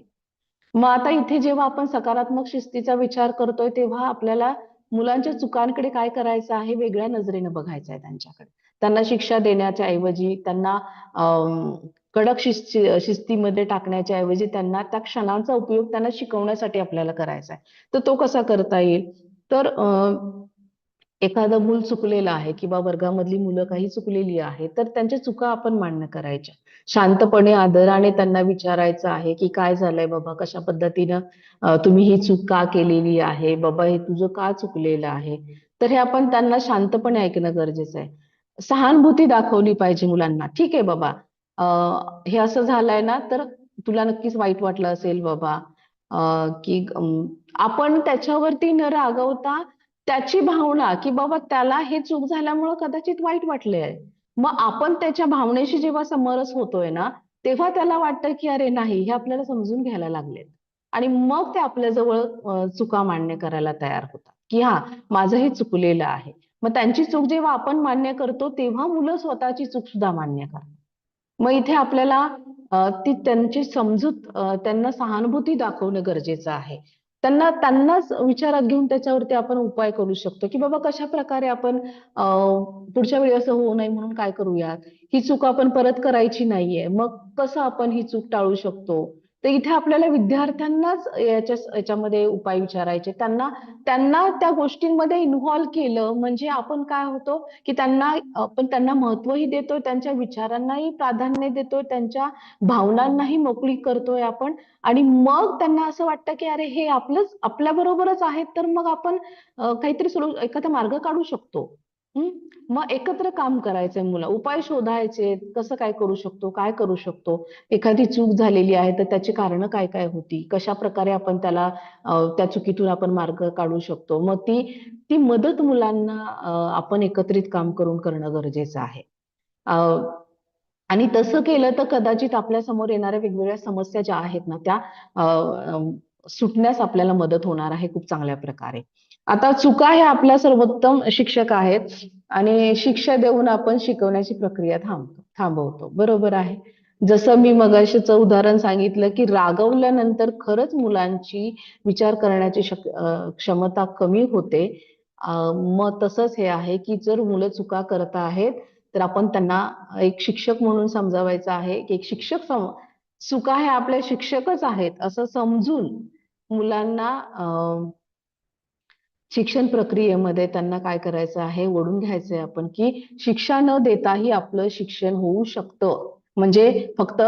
मग आता इथे जेव्हा आपण सकारात्मक शिस्तीचा विचार करतोय तेव्हा आपल्याला मुलांच्या चुकांकडे काय करायचं आहे, वेगळ्या नजरेने बघायचं आहे त्यांच्याकडे. त्यांना शिक्षा देण्याच्या ऐवजी, त्यांना कडक शिस्तीमध्ये टाकण्याच्या ऐवजी त्यांना त्या क्षणांचा उपयोग त्यांना शिकवण्यासाठी आपल्याला करायचा आहे. तर तो कसा करता येईल? तर एखादं मूल चुकलेलं आहे किंवा वर्गामधली मुलं काही चुकलेली आहेत, तर त्यांच्या चुका आपण मान्य करायच्या. शांतपणे आदराने त्यांना विचारायचं आहे, की काय झालंय बाबा, कशा पद्धतीनं तुम्ही ही चूक का केलेली आहे, बाबा हे तुझं का चुकलेलं आहे. तर हे आपण त्यांना शांतपणे ऐकणं गरजेचं आहे. सहानुभूती दाखवली पाहिजे मुलांना. ठीक आहे बाबा, हे असं झालंय ना, तर तुला नक्कीच वाईट वाटलं असेल बाबा, की आपण त्याच्यावरती न रागवता त्याची भावना, की बाबा त्याला हे चूक झाल्यामुळं कदाचित वाईट वाटलंय. मग आपण त्याच्या भावनेशी जेव्हा समरस होतोय ना, तेव्हा त्याला वाटतं, की अरे नाही, हे आपल्याला समजून घ्यायला लागलेत. आणि मग ते आपल्याजवळ चुका मान्य करायला तयार होतात, की हां, माझं हे चुकलेलं आहे. मग त्यांची चूक जेव्हा आपण मान्य करतो, तेव्हा मुलं स्वतःची चूक सुद्धा मान्य करतात. मग इथे आपल्याला ती त्यांची समजूत, त्यांना सहानुभूती दाखवणं गरजेचं आहे. त्यांनाच विचारात घेऊन त्याच्यावरती आपण उपाय करू शकतो, की बाबा कशा प्रकारे आपण पुढच्या वेळी असं होऊ नये म्हणून काय करूयात? ही चूक आपण परत करायची नाहीये. मग कसं आपण ही चूक टाळू शकतो? तर इथे आपल्याला विद्यार्थ्यांनाच याच्यामध्ये उपाय विचारायचे. त्यांना त्यांना त्या गोष्टींमध्ये इन्व्हॉल्व केलं म्हणजे आपण काय होतो, की आपण त्यांना महत्त्वही देतोय, त्यांच्या विचारांनाही प्राधान्य देतोय, त्यांच्या भावनांनाही मोकळी करतोय आपण. आणि मग त्यांना असं वाटतं, की अरे हे आपल्याबरोबरच आहेत, तर मग आपण काहीतरी एखादा मार्ग काढू शकतो. मग एकत्र काम करायचंय मुलं, उपाय शोधायचे, कसं काय करू शकतो, काय करू शकतो. एखादी चूक झालेली आहे, तर त्याची कारणं काय काय होती, कशा प्रकारे आपण त्याला त्या चुकीतून आपण मार्ग काढू शकतो. मग ती ती मदत मुलांना आपण एकत्रित काम करून करणं गरजेचं आहे. आणि तसं केलं तर कदाचित आपल्या समोर येणाऱ्या वेगवेगळ्या समस्या ज्या आहेत ना, त्या अ, अ, सुटण्यास आपल्याला मदत होणार आहे खूप चांगल्या प्रकारे. आता चुका हे आपल्या सर्वोत्तम शिक्षक आहेत आणि शिक्षा देऊन आपण शिकवण्याची प्रक्रिया थांबवतो. बरोबर आहे. जसं मी मगाशीचं उदाहरण सांगितलं, की रागवल्यानंतर खरंच मुलांची विचार करण्याची क्षमता कमी होते. मग तसंच हे आहे, की जर मुलं चुका करत आहेत, तर आपण त्यांना एक शिक्षक म्हणून समजावायचं आहे, की एक चुका हे आपले शिक्षकच आहेत असं समजून मुलांना शिक्षण प्रक्रियेमध्ये त्यांना काय करायचं आहे, ओढून घ्यायचंय आपण, की शिक्षा न देताही आपलं शिक्षण होऊ शकतं. म्हणजे फक्त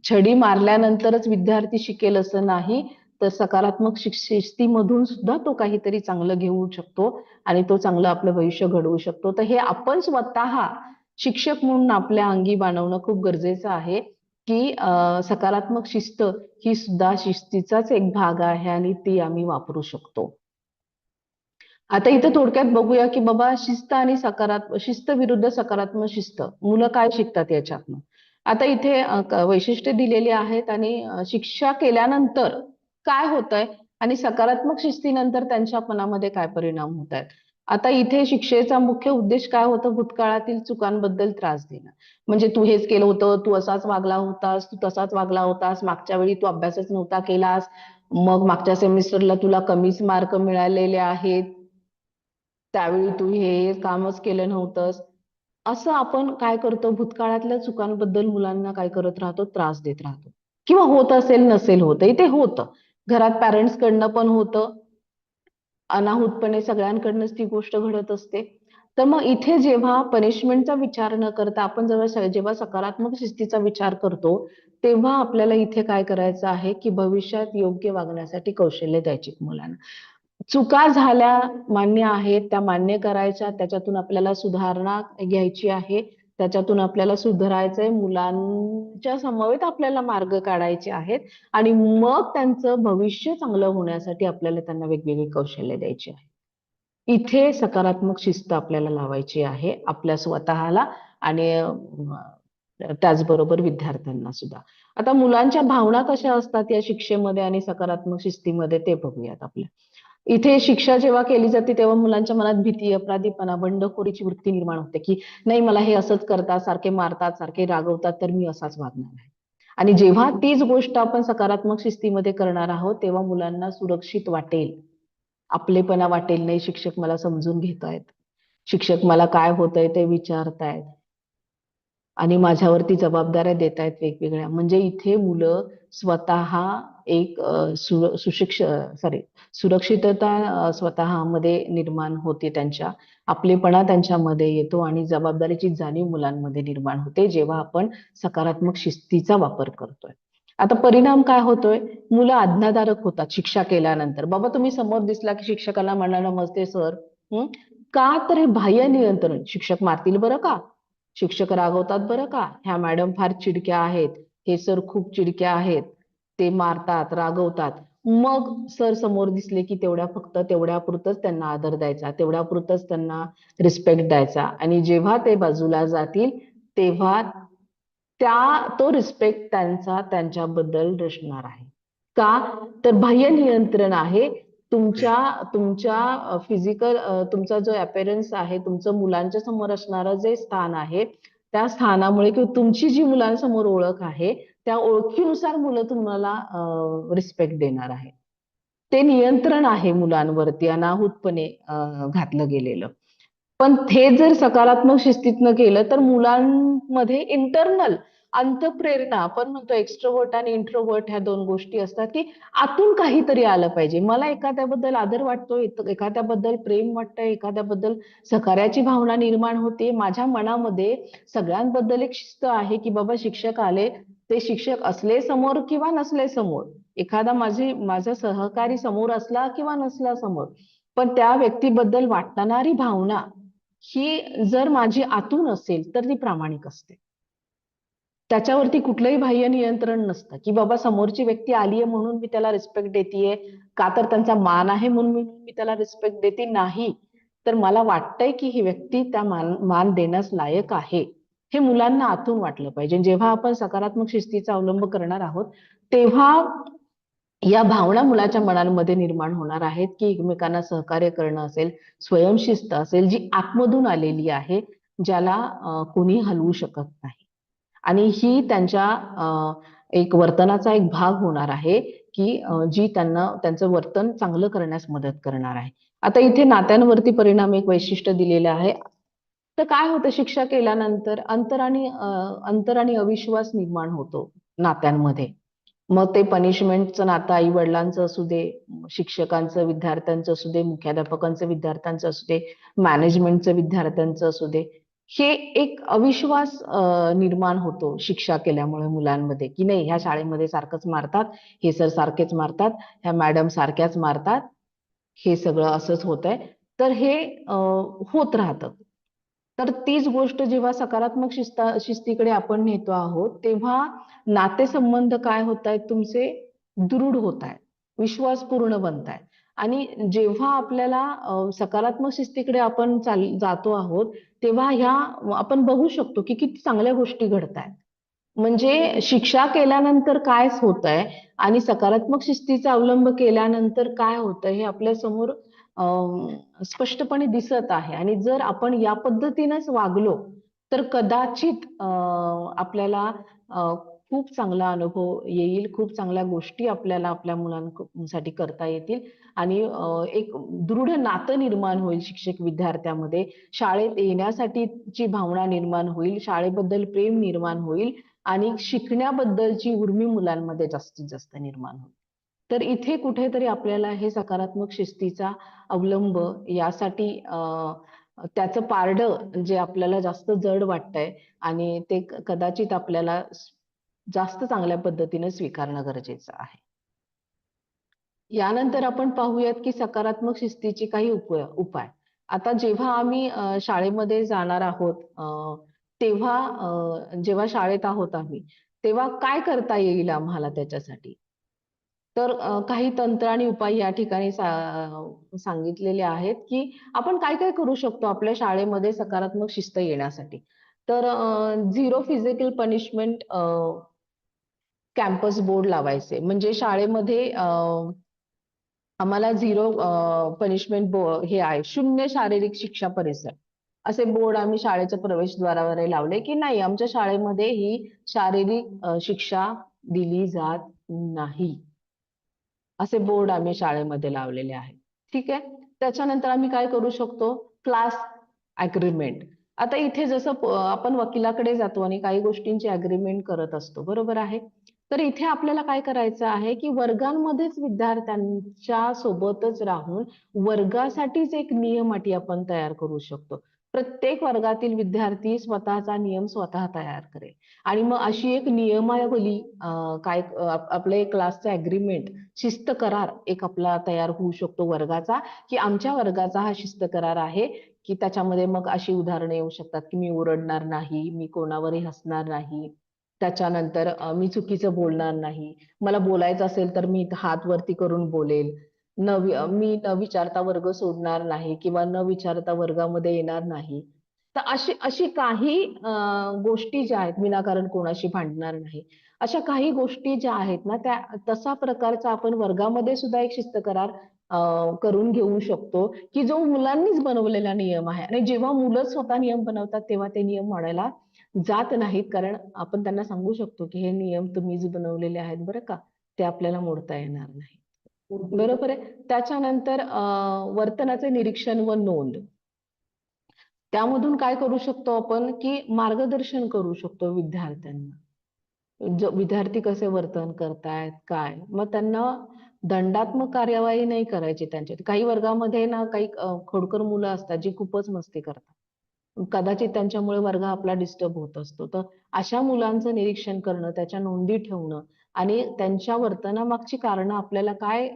छडी मारल्यानंतरच विद्यार्थी शिकेल असं नाही, तर सकारात्मक शिस्तीमधून सुद्धा तो काहीतरी चांगलं घेऊ शकतो आणि तो चांगलं आपलं भविष्य घडवू शकतो. तर हे आपण स्वतः शिक्षक म्हणून आपल्या अंगी बाणवणं खूप गरजेचं आहे, की सकारात्मक शिस्त ही सुद्धा शिस्तीचाच एक भाग आहे आणि ती आम्ही वापरू शकतो. आता इथं थोडक्यात बघूया, की बाबा शिस्त विरुद्ध सकारात्मक शिस्त. मुलं काय शिकतात याच्यातनं? आता इथे वैशिष्ट्ये दिलेली आहेत आणि शिक्षा केल्यानंतर काय होतंय आणि सकारात्मक शिस्तीनंतर त्यांच्या मनामध्ये काय परिणाम होत आहेत. आता इथे शिक्षेचा मुख्य उद्देश काय होता? भूतकाळातील चुकांबद्दल त्रास देणं. म्हणजे तू हेच केलं होतं, तू असाच वागला होतास, तू तसाच वागला होतास, मागच्या वेळी तू अभ्यासच नव्हता केलास, मग मागच्या सेमिस्टरला तुला कमीच मार्क मिळालेले आहेत. त्यावेळी तू हे कामच केलं नव्हतंस. असं आपण काय करतो, भूतकाळातल्या चुकांबद्दल मुलांना काय करत राहतो, त्रास देत राहतो. किंवा होत असेल, नसेल होत. इथे होतं. घरात पॅरेंट्स कडनं पण होतं. अनाहूतपणे सगळ्यांकडनंच ती गोष्ट घडत असते. तर मग इथे जेव्हा पनिशमेंटचा विचार न करता आपण जेव्हा सकारात्मक शिस्तीचा विचार करतो, तेव्हा आपल्याला इथे काय करायचं आहे, की भविष्यात योग्य वागण्यासाठी कौशल्य द्यायची मुलांना. चुका झाल्या मान्य आहेत, त्या मान्य करायच्या, त्याच्यातून आपल्याला सुधारणा घ्यायची आहे, त्याच्यातून आपल्याला सुधारायचंय, मुलांच्या समवेत आपल्याला मार्ग काढायचे आहेत आणि मग त्यांचं भविष्य चांगलं होण्यासाठी आपल्याला त्यांना वेगवेगळी कौशल्य द्यायची आहे. इथे सकारात्मक शिस्त आपल्याला लावायची आहे, आपल्या स्वतःला आणि त्याचबरोबर विद्यार्थ्यांना सुद्धा. आता मुलांच्या भावना कशा असतात या शिक्षेमध्ये आणि सकारात्मक शिस्तीमध्ये ते बघूयात आपल्या. इथे शिक्षा जेव्हा केली जाते तेव्हा मुलांच्या मनात भीती, अपराधीपणा, बंडखोरीची वृत्ती निर्माण होते, की नाही मला हे असंच करतात, सारखे मारतात, सारखे रागवतात, तर मी असाच वागणार आहे. आणि जेव्हा तीच गोष्ट आपण सकारात्मक शिस्तीमध्ये करणार आहोत तेव्हा मुलांना सुरक्षित वाटेल, आपलेपणा वाटेल, नाही शिक्षक मला समजून घेतायत, शिक्षक मला काय होतंय ते विचारतायत आणि माझ्यावरती जबाबदाऱ्या देत आहेत वेगवेगळ्या. म्हणजे इथे मुलं स्वतः एक सुरक्षितता स्वतःमध्ये निर्माण होते त्यांच्या, आपलेपणा त्यांच्यामध्ये येतो आणि जबाबदारीची जाणीव मुलांमध्ये निर्माण होते जेव्हा आपण सकारात्मक शिस्तीचा वापर करतोय. आता परिणाम काय होतोय? मुलं आज्ञाधारक होतात शिक्षा केल्यानंतर. बाबा तुम्ही समोर दिसला की शिक्षकाला म्हणा नमस्ते सर. का तर हे बाह्य नियंत्रण, शिक्षक मारतील बरं का, शिक्षक रागवतात बरं का, ह्या मॅडम फार चिडक्या आहेत, हे सर खूप चिडक्या आहेत, ते मारतात रागवतात. मग सर समोर दिसले की फक्त तेवढ्यापुरतच त्यांना आदर द्यायचा, तेवढ्यापुरतच त्यांना रिस्पेक्ट द्यायचा आणि जेव्हा ते बाजूला जातील तेव्हा तो रिस्पेक्ट त्यांच्याबद्दल नसणार आहे. का तर बाह्य नियंत्रण आहे. तुमच्या फिजिकल तुमचा जो अपीअरन्स आहे, तुमचं मुलांच्या समोर असणारं जे स्थान आहे त्या स्थानामुळे किंवा तुमची जी मुलांसमोर ओळख आहे त्या ओळखीनुसार मुलं तुम्हाला रिस्पेक्ट देणार आहे. ते नियंत्रण आहे मुलांवरती अनाहूतपणे घातलं गेलेलं. पण हे जर सकारात्मक शिस्तीतनं केलं तर मुलांमध्ये इंटरनल अंतःप्रेरणा, आपण म्हणतो एक्स्ट्रोव्हर्ट आणि इंट्रोव्हर्ट ह्या दोन गोष्टी असतात की आतून काहीतरी आलं पाहिजे. मला एखाद्याबद्दल आदर वाटतोय, एखाद्याबद्दल प्रेम वाटतंय, एखाद्याबद्दल सहकार्याची भावना निर्माण होते. माझ्या मनामध्ये सगळ्यांबद्दल एक शिस्त आहे की बाबा शिक्षक आले, ते शिक्षक असले समोर किंवा नसले समोर, एखादा माझा सहकारी समोर असला किंवा नसला समोर, पण त्या व्यक्तीबद्दल वाटणारी भावना ही जर माझी आतून असेल तर ती प्रामाणिक असते. त्याच्यावरती कुठलंही बाह्य नियंत्रण नसतं की बाबा समोरची व्यक्ती आलीये म्हणून मी त्याला रिस्पेक्ट देतेय, का तर त्यांचा मान आहे म्हणून मी त्याला रिस्पेक्ट देते नाही, तर मला वाटतंय की ही व्यक्ती त्या मान देण्यास लायक आहे, हे मुलांना आतून वाटलं पाहिजे. जेव्हा आपण सकारात्मक शिस्तीचा अवलंब करणार आहोत तेव्हा या भावना मुलाच्या मनांमध्ये निर्माण होणार आहेत की एकमेकांना सहकार्य करणं असेल, स्वयंशिस्त असेल जी आतमधून आलेली आहे, ज्याला कोणी हलवू शकत नाही. आणि ही त्यांच्या एक वर्तनाचा एक भाग होणार आहे की जी त्यांना त्यांचं वर्तन चांगलं करण्यास मदत करणार आहे. आता इथे नात्यांवरती परिणाम एक वैशिष्ट्य दिलेलं आहे. तर काय होतं शिक्षा केल्यानंतर अंतर आणि अविश्वास निर्माण होतो नात्यांमध्ये. मग ते पनिशमेंटचं नातं आई वडिलांचं असू दे, शिक्षकांचं विद्यार्थ्यांचं असू दे, मुख्याध्यापकांचं विद्यार्थ्यांचं असू दे, मॅनेजमेंटचं विद्यार्थ्यांचं असू दे, हे एक अविश्वास निर्माण होतो शिक्षा केल्यामुळे मुलांमध्ये की नाही ह्या शाळेमध्ये सारखंच मारतात, हे सर सारखेच मारतात, ह्या मॅडम सारख्याच मारतात, हे सगळं असंच होतंय. तर हे होत राहतं. तर तीच गोष्ट जेव्हा सकारात्मक शिस्तीकडे आपण नेतो आहोत तेव्हा नातेसंबंध काय होत आहेत तुमचे दृढ होत आहेत, विश्वासपूर्ण बनत आहेत. आणि जेव्हा आपल्याला सकारात्मक शिस्तीकडे आपण जातो आहोत तेव्हा ह्या आपण बघू शकतो की किती चांगल्या गोष्टी घडत आहेत. म्हणजे शिक्षा केल्यानंतर काय होतंय आणि सकारात्मक शिस्तीचा अवलंब केल्यानंतर काय होतंय हे आपल्या समोर स्पष्टपणे दिसत आहे. आणि जर आपण या पद्धतीनेच वागलो तर कदाचित आपल्याला खूप चांगला अनुभव येईल, खूप चांगल्या गोष्टी आपल्याला आपल्या मुलांसाठी करता येतील आणि एक दृढ नातं निर्माण होईल शिक्षक विद्यार्थ्यामध्ये, शाळेत येण्यासाठीची भावना निर्माण होईल, शाळेबद्दल प्रेम निर्माण होईल आणि शिकण्याबद्दलची उर्मी मुलांमध्ये जास्तीत जास्त निर्माण होईल. तर इथे कुठेतरी आपल्याला हे सकारात्मक शिस्तीचा अवलंब यासाठी त्याचं पारडं जे आपल्याला जास्त जड वाटतंय आणि ते कदाचित आपल्याला जास्त चांगल्या पद्धतीने स्वीकारणं गरजेचं आहे. यानंतर आपण पाहूयात की सकारात्मक शिस्तीचे काही उपाय. आता जेव्हा आम्ही शाळेमध्ये जाणार आहोत तेव्हा जेव्हा शाळेत आहोत आम्ही तेव्हा काय करता येईल आम्हाला त्याच्यासाठी. तर काही तंत्र आणि उपाय या ठिकाणी सांगितलेले आहेत की आपण काय काय करू शकतो आपल्या शाळेमध्ये सकारात्मक शिस्त येण्यासाठी. तर zero physical punishment campus board लावायचे. म्हणजे शाळेमध्ये आम्हाला झिरो पनिशमेंट हे आहे, शून्य शारीरिक शिक्षा परिसर. असे बोर्ड आम्ही शाळेच्या प्रवेशद्वारावर लावले की नाही, आमच्या शाळेमध्ये ही शारीरिक शिक्षा दिली जात नाही, असे बोर्ड आम्ही शाळेमध्ये लावलेले आहेत. ठीक आहे. त्याच्यानंतर आम्ही काय करू शकतो, क्लास अग्रीमेंट. आता इथे जसं आपण वकिलाकडे जातो आणि काही गोष्टींची अग्रीमेंट करत असतो, बरोबर आहे. तर इथे आपल्याला काय करायचं आहे की वर्गांमध्येच विद्यार्थ्यांच्या सोबतच राहून वर्गासाठीच एक नियम अटी आपण तयार करू शकतो. प्रत्येक वर्गातील विद्यार्थी स्वतःचा नियम स्वतः तयार करेल आणि मग अशी एक नियमावली आपलं एक क्लासचं अग्रीमेंट, शिस्त करार एक आपला तयार होऊ शकतो वर्गाचा, की आमच्या वर्गाचा हा शिस्त करार आहे, की त्याच्यामध्ये मग अशी उदाहरणं येऊ शकतात की मी ओरडणार नाही, मी कोणावरही हसणार नाही, त्याच्यानंतर मी चुकीचं बोलणार नाही, मला बोलायचं असेल तर मी हात वरती करून बोलेल, मी न विचारता वर्ग सोडणार नाही किंवा न विचारता वर्गामध्ये येणार नाही. तर अशी अशी काही गोष्टी ज्या आहेत, विनाकारण कोणाशी भांडणार नाही, अशा काही गोष्टी ज्या आहेत ना, त्या तसा प्रकारचा आपण वर्गामध्ये सुद्धा एक शिस्त करार करून घेऊ शकतो, की जो मुलांनीच बनवलेला नियम आहे. आणि जेव्हा मुलं स्वतः नियम बनवतात तेव्हा ते नियम मोडायला जात नाहीत, कारण आपण त्यांना सांगू शकतो की हे नियम तुम्हीच बनवलेले आहेत बरं का, ते आपल्याला मोडता येणार नाही. बरोबर आहे. त्याच्यानंतर वर्तनाचे निरीक्षण व नोंद. त्यामधून काय करू शकतो आपण, की मार्गदर्शन करू शकतो विद्यार्थ्यांना. विद्यार्थी कसे वर्तन करतायत, काय, मग त्यांना दंडात्मक कार्यवाही नाही करायची त्यांच्यात. काही वर्गामध्ये ना काही खोडकर मुलं असतात जी खूपच मस्ती करतात, कदाचित त्यांच्यामुळे वर्ग आपला डिस्टर्ब होत असतो. तर अशा मुलांचं निरीक्षण करणं, त्याच्या नोंदी ठेवणं आणि त्यांच्या वर्तनामागची कारणं आपल्याला काय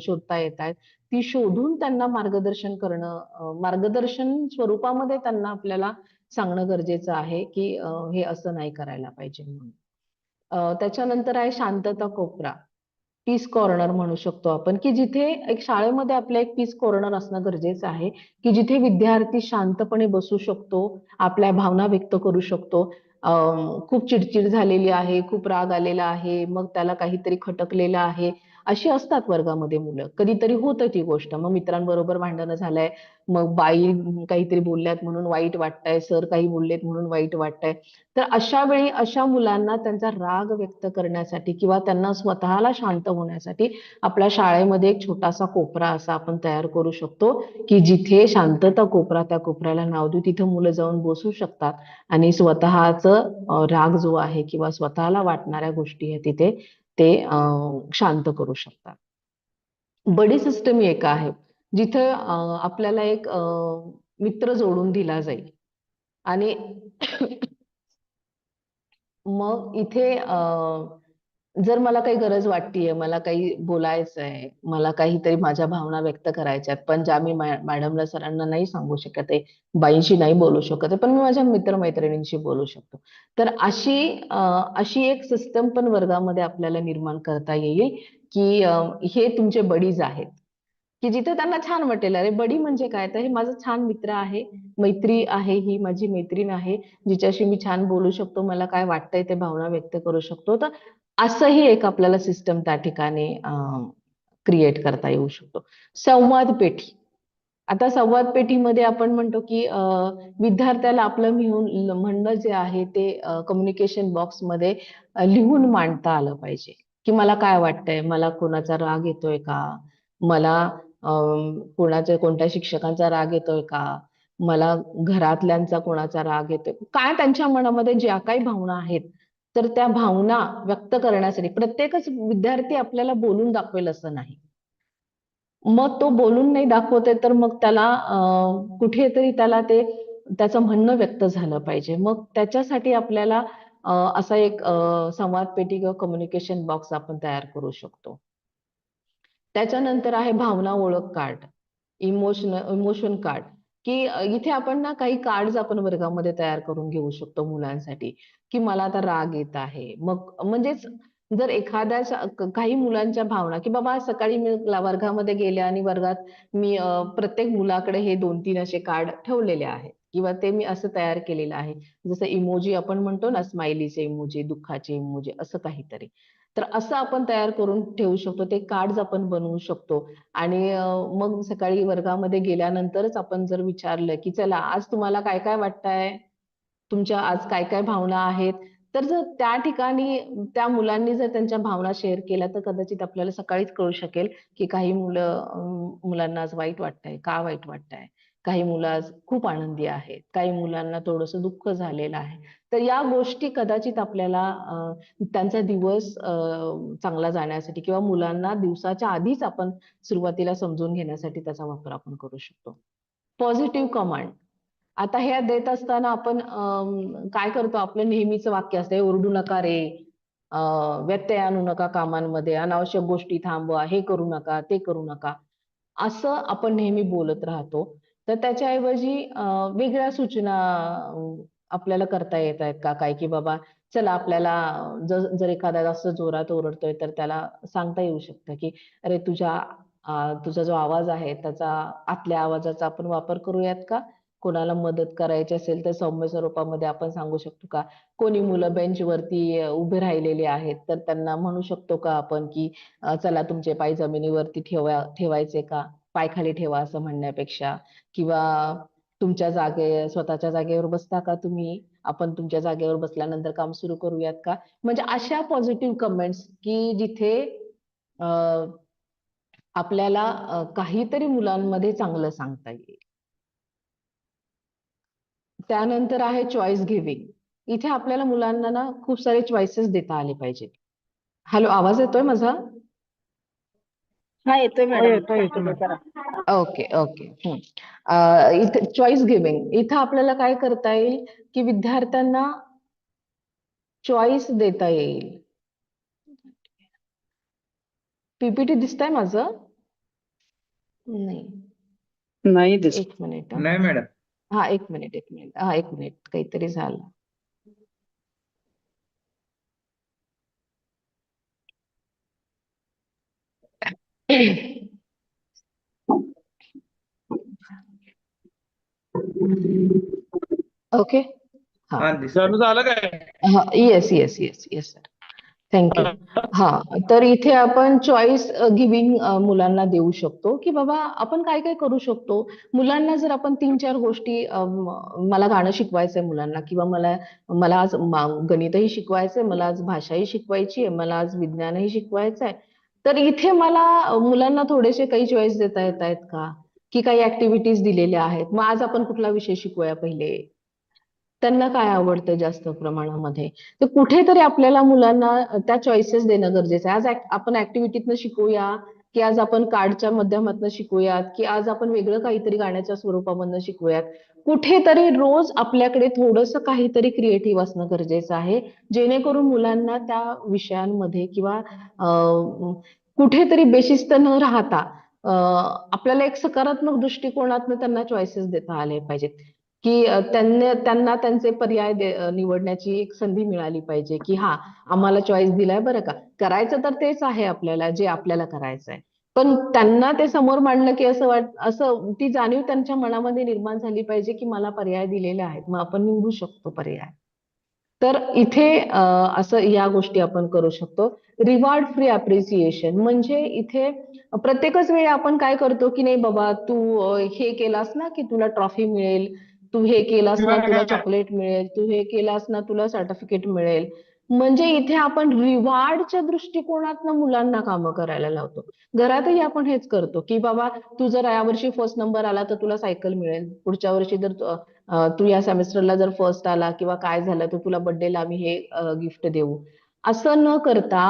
शोधता येत आहेत, ती शोधून त्यांना मार्गदर्शन करणं, मार्गदर्शन स्वरूपामध्ये त्यांना आपल्याला सांगणं गरजेचं आहे, की हे असं नाही करायला पाहिजे म्हणून. त्याच्यानंतर आहे शांतता कोपरा, पीस कॉर्नर म्हणू शकतो आपण, की जिथे एक शाळेमध्ये आपल्या एक पीस कॉर्नर असणं गरजेचं आहे, की जिथे विद्यार्थी शांतपणे बसू शकतो, आपल्या भावना व्यक्त करू शकतो. खूप चिडचिड झालेली आहे, खूप राग आलेला आहे, मग त्याला काहीतरी खटकलेलं आहे, अशी असतात वर्गामध्ये मुलं. कधीतरी होतं ती गोष्ट, मग मित्रांबरोबर भांडणं झालंय, मग बाई काहीतरी बोलल्यात म्हणून वाईट वाटतंय, सर काही बोललेत म्हणून वाईट वाटतंय. तर अशा वेळी अशा मुलांना त्यांचा राग व्यक्त करण्यासाठी किंवा त्यांना स्वतःला शांत होण्यासाठी आपल्या शाळेमध्ये एक छोटासा कोपरा असा आपण तयार करू शकतो, की जिथे शांतता कोपरा, त्या कोपऱ्याला नाव देऊ, तिथे मुलं जाऊन बसू शकतात आणि स्वतःचं राग जो आहे किंवा स्वतःला वाटणाऱ्या गोष्टी आहेत तिथे ते शांत करू शकतात. बडी सिस्टम एक आहे, जिथे आपल्याला एक मित्र जोडून दिला जाईल आणि मग इथे जर मला काही गरज वाटतेय, मला काही बोलायचं आहे, मला काहीतरी माझ्या भावना व्यक्त करायच्या आहेत, पण ज्या मी मॅडमला सरांना नाही सांगू शकत आहे, बाईंशी नाही बोलू शकत आहे, पण मी माझ्या मित्रमैत्रिणींशी बोलू शकतो. तर अशी एक सिस्टम पण वर्गामध्ये आपल्याला निर्माण करता येईल, की हे तुमचे बडीज आहेत, की जिथे त्यांना छान वाटेल, अरे बडी म्हणजे काय, तर हे माझं छान मित्र आहे, मैत्री आहे, ही माझी मैत्रीण आहे, जिच्याशी मी छान बोलू शकतो, मला काय वाटतंय ते भावना व्यक्त करू शकतो. तर असंही एक आपल्याला सिस्टम त्या ठिकाणी क्रिएट करता येऊ शकतो. संवाद पेठी. आता संवाद पेटीमध्ये आपण म्हणतो की विद्यार्थ्याला आपलं म्हणणं जे आहे ते कम्युनिकेशन बॉक्समध्ये लिहून मांडता आलं पाहिजे, की मला काय वाटतंय, मला कोणाचा राग येतोय का, मला कोणत्या शिक्षकांचा राग येतोय का, मला घरातल्यांचा कोणाचा राग येतोय, काय त्यांच्या मनामध्ये ज्या काही भावना आहेत, तर त्या भावना व्यक्त करण्यासाठी प्रत्येकच विद्यार्थी आपल्याला बोलून दाखवेल असं नाही. मग तो बोलून नाही दाखवते, तर मग त्याला कुठेतरी त्याला ते त्याचं म्हणणं व्यक्त झालं पाहिजे. मग त्याच्यासाठी आपल्याला असा एक संवाद पेटी किंवा कम्युनिकेशन बॉक्स आपण तयार करू शकतो. त्याच्यानंतर आहे भावना ओळख कार्ड, इमोशन कार्ड, की इथे आपण ना काही कार्ड्स आपण वर्गामध्ये तयार करून घेऊ शकतो मुलांसाठी, की मला आता राग येत आहे. मग म्हणजेच जर काही मुलांच्या भावना, की बाबा सकाळी मी वर्गामध्ये गेले आणि वर्गात मी प्रत्येक मुलाकडे हे 2-3 असे कार्ड ठेवलेले आहेत, किंवा ते मी असं तयार केलेलं आहे. जसं इमोजी आपण म्हणतो ना, स्माइलीचे इमोजी, दुःखाचे इमोजी असं काहीतरी. तर असं आपण तयार करून ठेवू शकतो. ते कार्ड्स आपण बनवू शकतो आणि मग सकाळी वर्गामध्ये गेल्यानंतरच आपण जर विचारलं, की चला आज तुम्हाला काय-काय वाटतंय? तुमच्या आज काय-काय भावना आहेत? तर जर त्या ठिकाणी त्या मुलांनी जर त्यांच्या भावना शेअर केल्या, तर कदाचित आपल्याला सकाळीच कळू शकेल, की काही मुलांना आज वाईट वाटतंय. का वाईट वाटतंय? काही मुलं आज खूप आनंदी आहेत. काही मुलांना थोडंसं दुःख झालेलं आहे. तर या गोष्टी कदाचित आपल्याला त्यांचा दिवस चांगला जाण्यासाठी किंवा मुलांना दिवसाच्या आधीच आपण सुरुवातीला समजून घेण्यासाठी त्याचा वापर आपण करू शकतो. Positive command. आता हे देत असताना आपण काय करतो, आपलं नेहमीचं वाक्य असतं, "हे ओरडू नका रे, व्यत्यय आणू नका कामांमध्ये, अनावश्यक गोष्टी थांबवा, हे करू नका, ते करू नका." असं आपण नेहमी बोलत राहतो. तर त्याच्याऐवजी वेगळ्या सूचना आपल्याला करता येत आहेत का काय, की बाबा चला आपल्याला जर जर एखादा जास्त जोरात ओरडतोय, तर त्याला सांगता येऊ शकतं, की "अरे तुझा जो आवाज आहे त्याचा आतल्या आवाजाचा आपण वापर करूयात का? कोणाला मदत करायची असेल तर सौम्य स्वरूपामध्ये आपण सांगू शकतो का? कोणी मुलं बेंचवरती उभे राहिलेले आहेत, तर त्यांना म्हणू शकतो का आपण, की चला तुमचे पाय जमिनीवरती ठेवायचे का? पाय खाली ठेवा असं म्हणण्यापेक्षा किंवा स्वतःच्या जागेवर बसता का तुम्ही? आपण तुमच्या जागेवर बसल्यानंतर काम सुरू करूयात का? म्हणजे अशा पॉझिटिव्ह कमेंट्स, की जिथे अ, आपल्याला काहीतरी मुलांमध्ये चांगलं सांगता येईल. त्यानंतर आहे चॉईस गिव्हिंग. इथे आपल्याला मुलांना ना खूप सारे चॉईसेस देता आले पाहिजेत. हॅलो, आवाज येतोय माझा? हा येतोय हो, मॅडम. येतोय कंटिन्यू मॅडम. करा. Okay, okay. इथे चॉईस गिव्हिंग. इथं आपल्याला काय करता येईल, की विद्यार्थ्यांना चॉईस देता येईल. पीपीटी दिसतंय माझं? नाही. नाही दिसत. एक मिनिट हां. नाही मॅडम. हां, एक मिनिट, एक मिनिट. हां, एक मिनिट. काहीतरी झालं. ओके. हां. हा चालू झालं काय? हां. Yes, yes, yes, yes sir. Thank you. हां, तर इथे आपण चॉईस गिव्हिंग मुलांना देऊ शकतो, की बाबा आपण काय-काय करू शकतो. मुलांना जर आपण 3-4 गोष्टी मला गाणं शिकवायचंय मुलांना किंवा मला मला आज गणितही शिकवायचंय, मला आज भाषाही शिकवायची आहे, मला आज विज्ञानही शिकवायचंय. तर इथे मला मुलांना थोडेसे काही चॉईस देता येतायत का? की काही ॲक्टिव्हिटीज दिलेल्या आहेत. मग आज आपण कुठला विषय शिकूया पहिले? त्यांना काय आवडतं जास्त प्रमाणामध्ये. तर कुठेतरी आपल्याला मुलांना त्या चॉईसेस देणं गरजेचं आहे. आज आपण ॲक्टिव्हिटीतनं शिकवूया, की आज आपण कार्डच्या माध्यमातून शिकवूयात, की आज आपण वेगळं काहीतरी गाण्याच्या स्वरूपामधनं शिकवूयात. कुठेतरी रोज आपल्याकडे थोडंसं काहीतरी क्रिएटिव्ह असणं गरजेचं आहे. जेणेकरून मुलांना त्या विषयांमध्ये किंवा कुठेतरी बेशिस्त न राहता आपल्याला एक सकारात्मक दृष्टिकोनातनं त्यांना चॉईसेस देता आले पाहिजेत. की त्यांना त्यांचे पर्याय निवडण्याची एक संधी मिळाली पाहिजे, की हां, आम्हाला चॉईस दिलाय बरं का. करायचं तर तेच आहे आपल्याला, जे आपल्याला करायचंय. पण त्यांना ते समोर मांडलं, की असं ती जाणीव त्यांच्या मनामध्ये निर्माण झाली पाहिजे, की मला पर्याय दिलेले आहेत. मग आपण निवडू शकतो पर्याय. तर इथे असं या गोष्टी आपण करू शकतो. रिवॉर्ड फ्री अप्रिसिएशन म्हणजे इथे प्रत्येकच वेळी आपण काय करतो, की नाही बाबा तू हे केलास ना, की तुला ट्रॉफी मिळेल. तू हे केलास ना, तुला चॉकलेट मिळेल. तू हे केलास ना, तुला सर्टिफिकेट मिळेल. म्हणजे इथे आपण रिवॉर्डच्या दृष्टिकोनातनं मुलांना कामं करायला लावतो. घरातही आपण हेच करतो, की बाबा तू जर यावर्षी फर्स्ट नंबर आला तर तुला सायकल मिळेल. पुढच्या वर्षी जर तू या सेमेस्टरला जर फर्स्ट आला किंवा काय झालं तर तुला बर्थडेला आम्ही हे गिफ्ट देऊ. असं न करता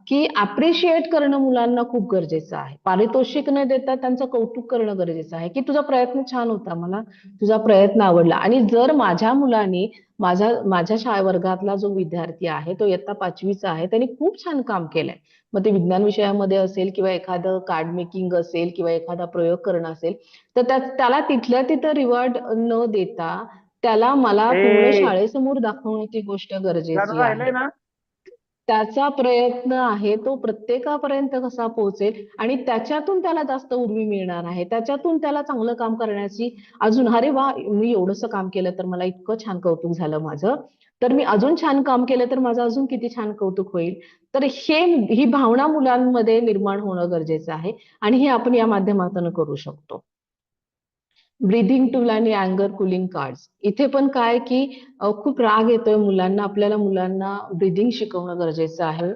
की अप्रिशिएट करणं मुलांना खूप गरजेचं आहे. पारितोषिक न देता त्यांचं कौतुक करणं गरजेचं आहे, की तुझा प्रयत्न छान होता. मला तुझा प्रयत्न आवडला आणि जर माझ्या मुलाने माझ्या वर्गातला जो विद्यार्थी आहे तो इयत्ता 5वीचा आहे. त्याने खूप छान काम केलंय. मग ते विज्ञान विषयामध्ये असेल किंवा एखादं कार्ड मेकिंग असेल किंवा एखादा प्रयोग करणं असेल, तर त्याला तिथल्या तिथं रिवॉर्ड न देता त्याला मला पूर्ण ए, शाळेसमोर दाखवण्याची गोष्ट चालू गरजेची राहिलंय आहे. ना? त्याचा प्रयत्न आहे तो प्रत्येकापर्यंत कसा पोहोचेल आणि त्याच्यातून त्याला जास्त उर्मी मिळणार आहे, त्याच्यातून त्याला चांगलं काम करण्याची अजून, अरे वा मी एवढंसं काम केलं तर मला इतकं छान कौतुक झालं माझं, तर मी अजून छान काम केलं तर माझं अजून किती छान कौतुक होईल. तर ही भावना मुलांमध्ये निर्माण होणं गरजेचं आहे आणि हे आपण या माध्यमातून करू शकतो. ब्रीदिंग टूल आणि अँगर कुलिंग कार्ड्स, इथे पण काय की खूप राग येतोय मुलांना, आपल्याला मुलांना ब्रीदिंग शिकवणं गरजेचं आहे.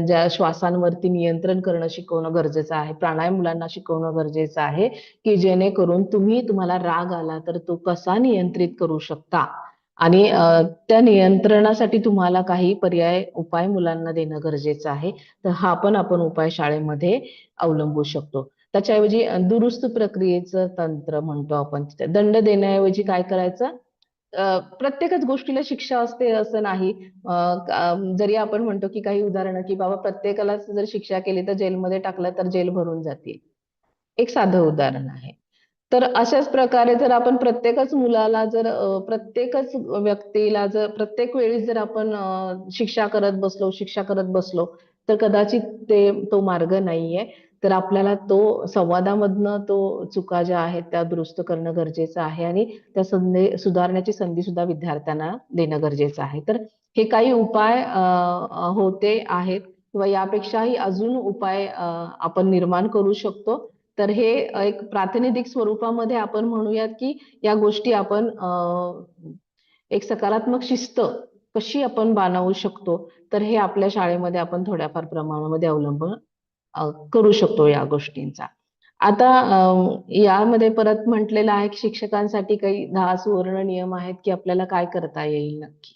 ज्या श्वासांवरती नियंत्रण करणं शिकवणं गरजेचं आहे, प्राणायाम मुलांना शिकवणं गरजेचं आहे, की जेणेकरून तुम्हाला राग आला तर तो कसा नियंत्रित करू शकता आणि त्या नियंत्रणासाठी तुम्हाला काही पर्याय उपाय मुलांना देणं गरजेचं आहे. तर हा पण आपण उपाय शाळेमध्ये अवलंबू शकतो. त्याच्याऐवजी दुरुस्त प्रक्रियेचं तंत्र म्हणतो आपण. दंड देण्याऐवजी काय करायचं, प्रत्येकच गोष्टीला शिक्षा असते असं नाही. जरी आपण म्हणतो की काही उदाहरणं की बाबा प्रत्येकालाच जर शिक्षा केली तर जेलमध्ये टाकलं तर जेल भरून जातील, एक साधं उदाहरण आहे. तर अशाच प्रकारे जर आपण प्रत्येकच मुलाला जर प्रत्येकच व्यक्तीला जर प्रत्येक वेळी जर आपण शिक्षा करत बसलो तर कदाचित तो मार्ग नाहीये. तर आपल्याला तो संवादामधनं तो चुका ज्या आहेत त्या दुरुस्त करणं गरजेचं आहे आणि त्या सुधारण्याची संधी सुद्धा विद्यार्थ्यांना देणं गरजेचं आहे. तर हे काही उपाय होते आहेत किंवा यापेक्षाही अजून उपाय आपण निर्माण करू शकतो. तर हे एक प्रातिनिधिक स्वरूपामध्ये आपण म्हणूयात की या गोष्टी आपण एक सकारात्मक शिस्त कशी आपण बाणवू शकतो, तर हे आपल्या शाळेमध्ये आपण थोड्याफार प्रमाणामध्ये अवलंबून करू शकतो या गोष्टींचा. आता यामध्ये परत म्हटलेलं आहे की शिक्षकांसाठी काही 10 सुवर्ण नियम आहेत की आपल्याला काय करता येईल नक्की.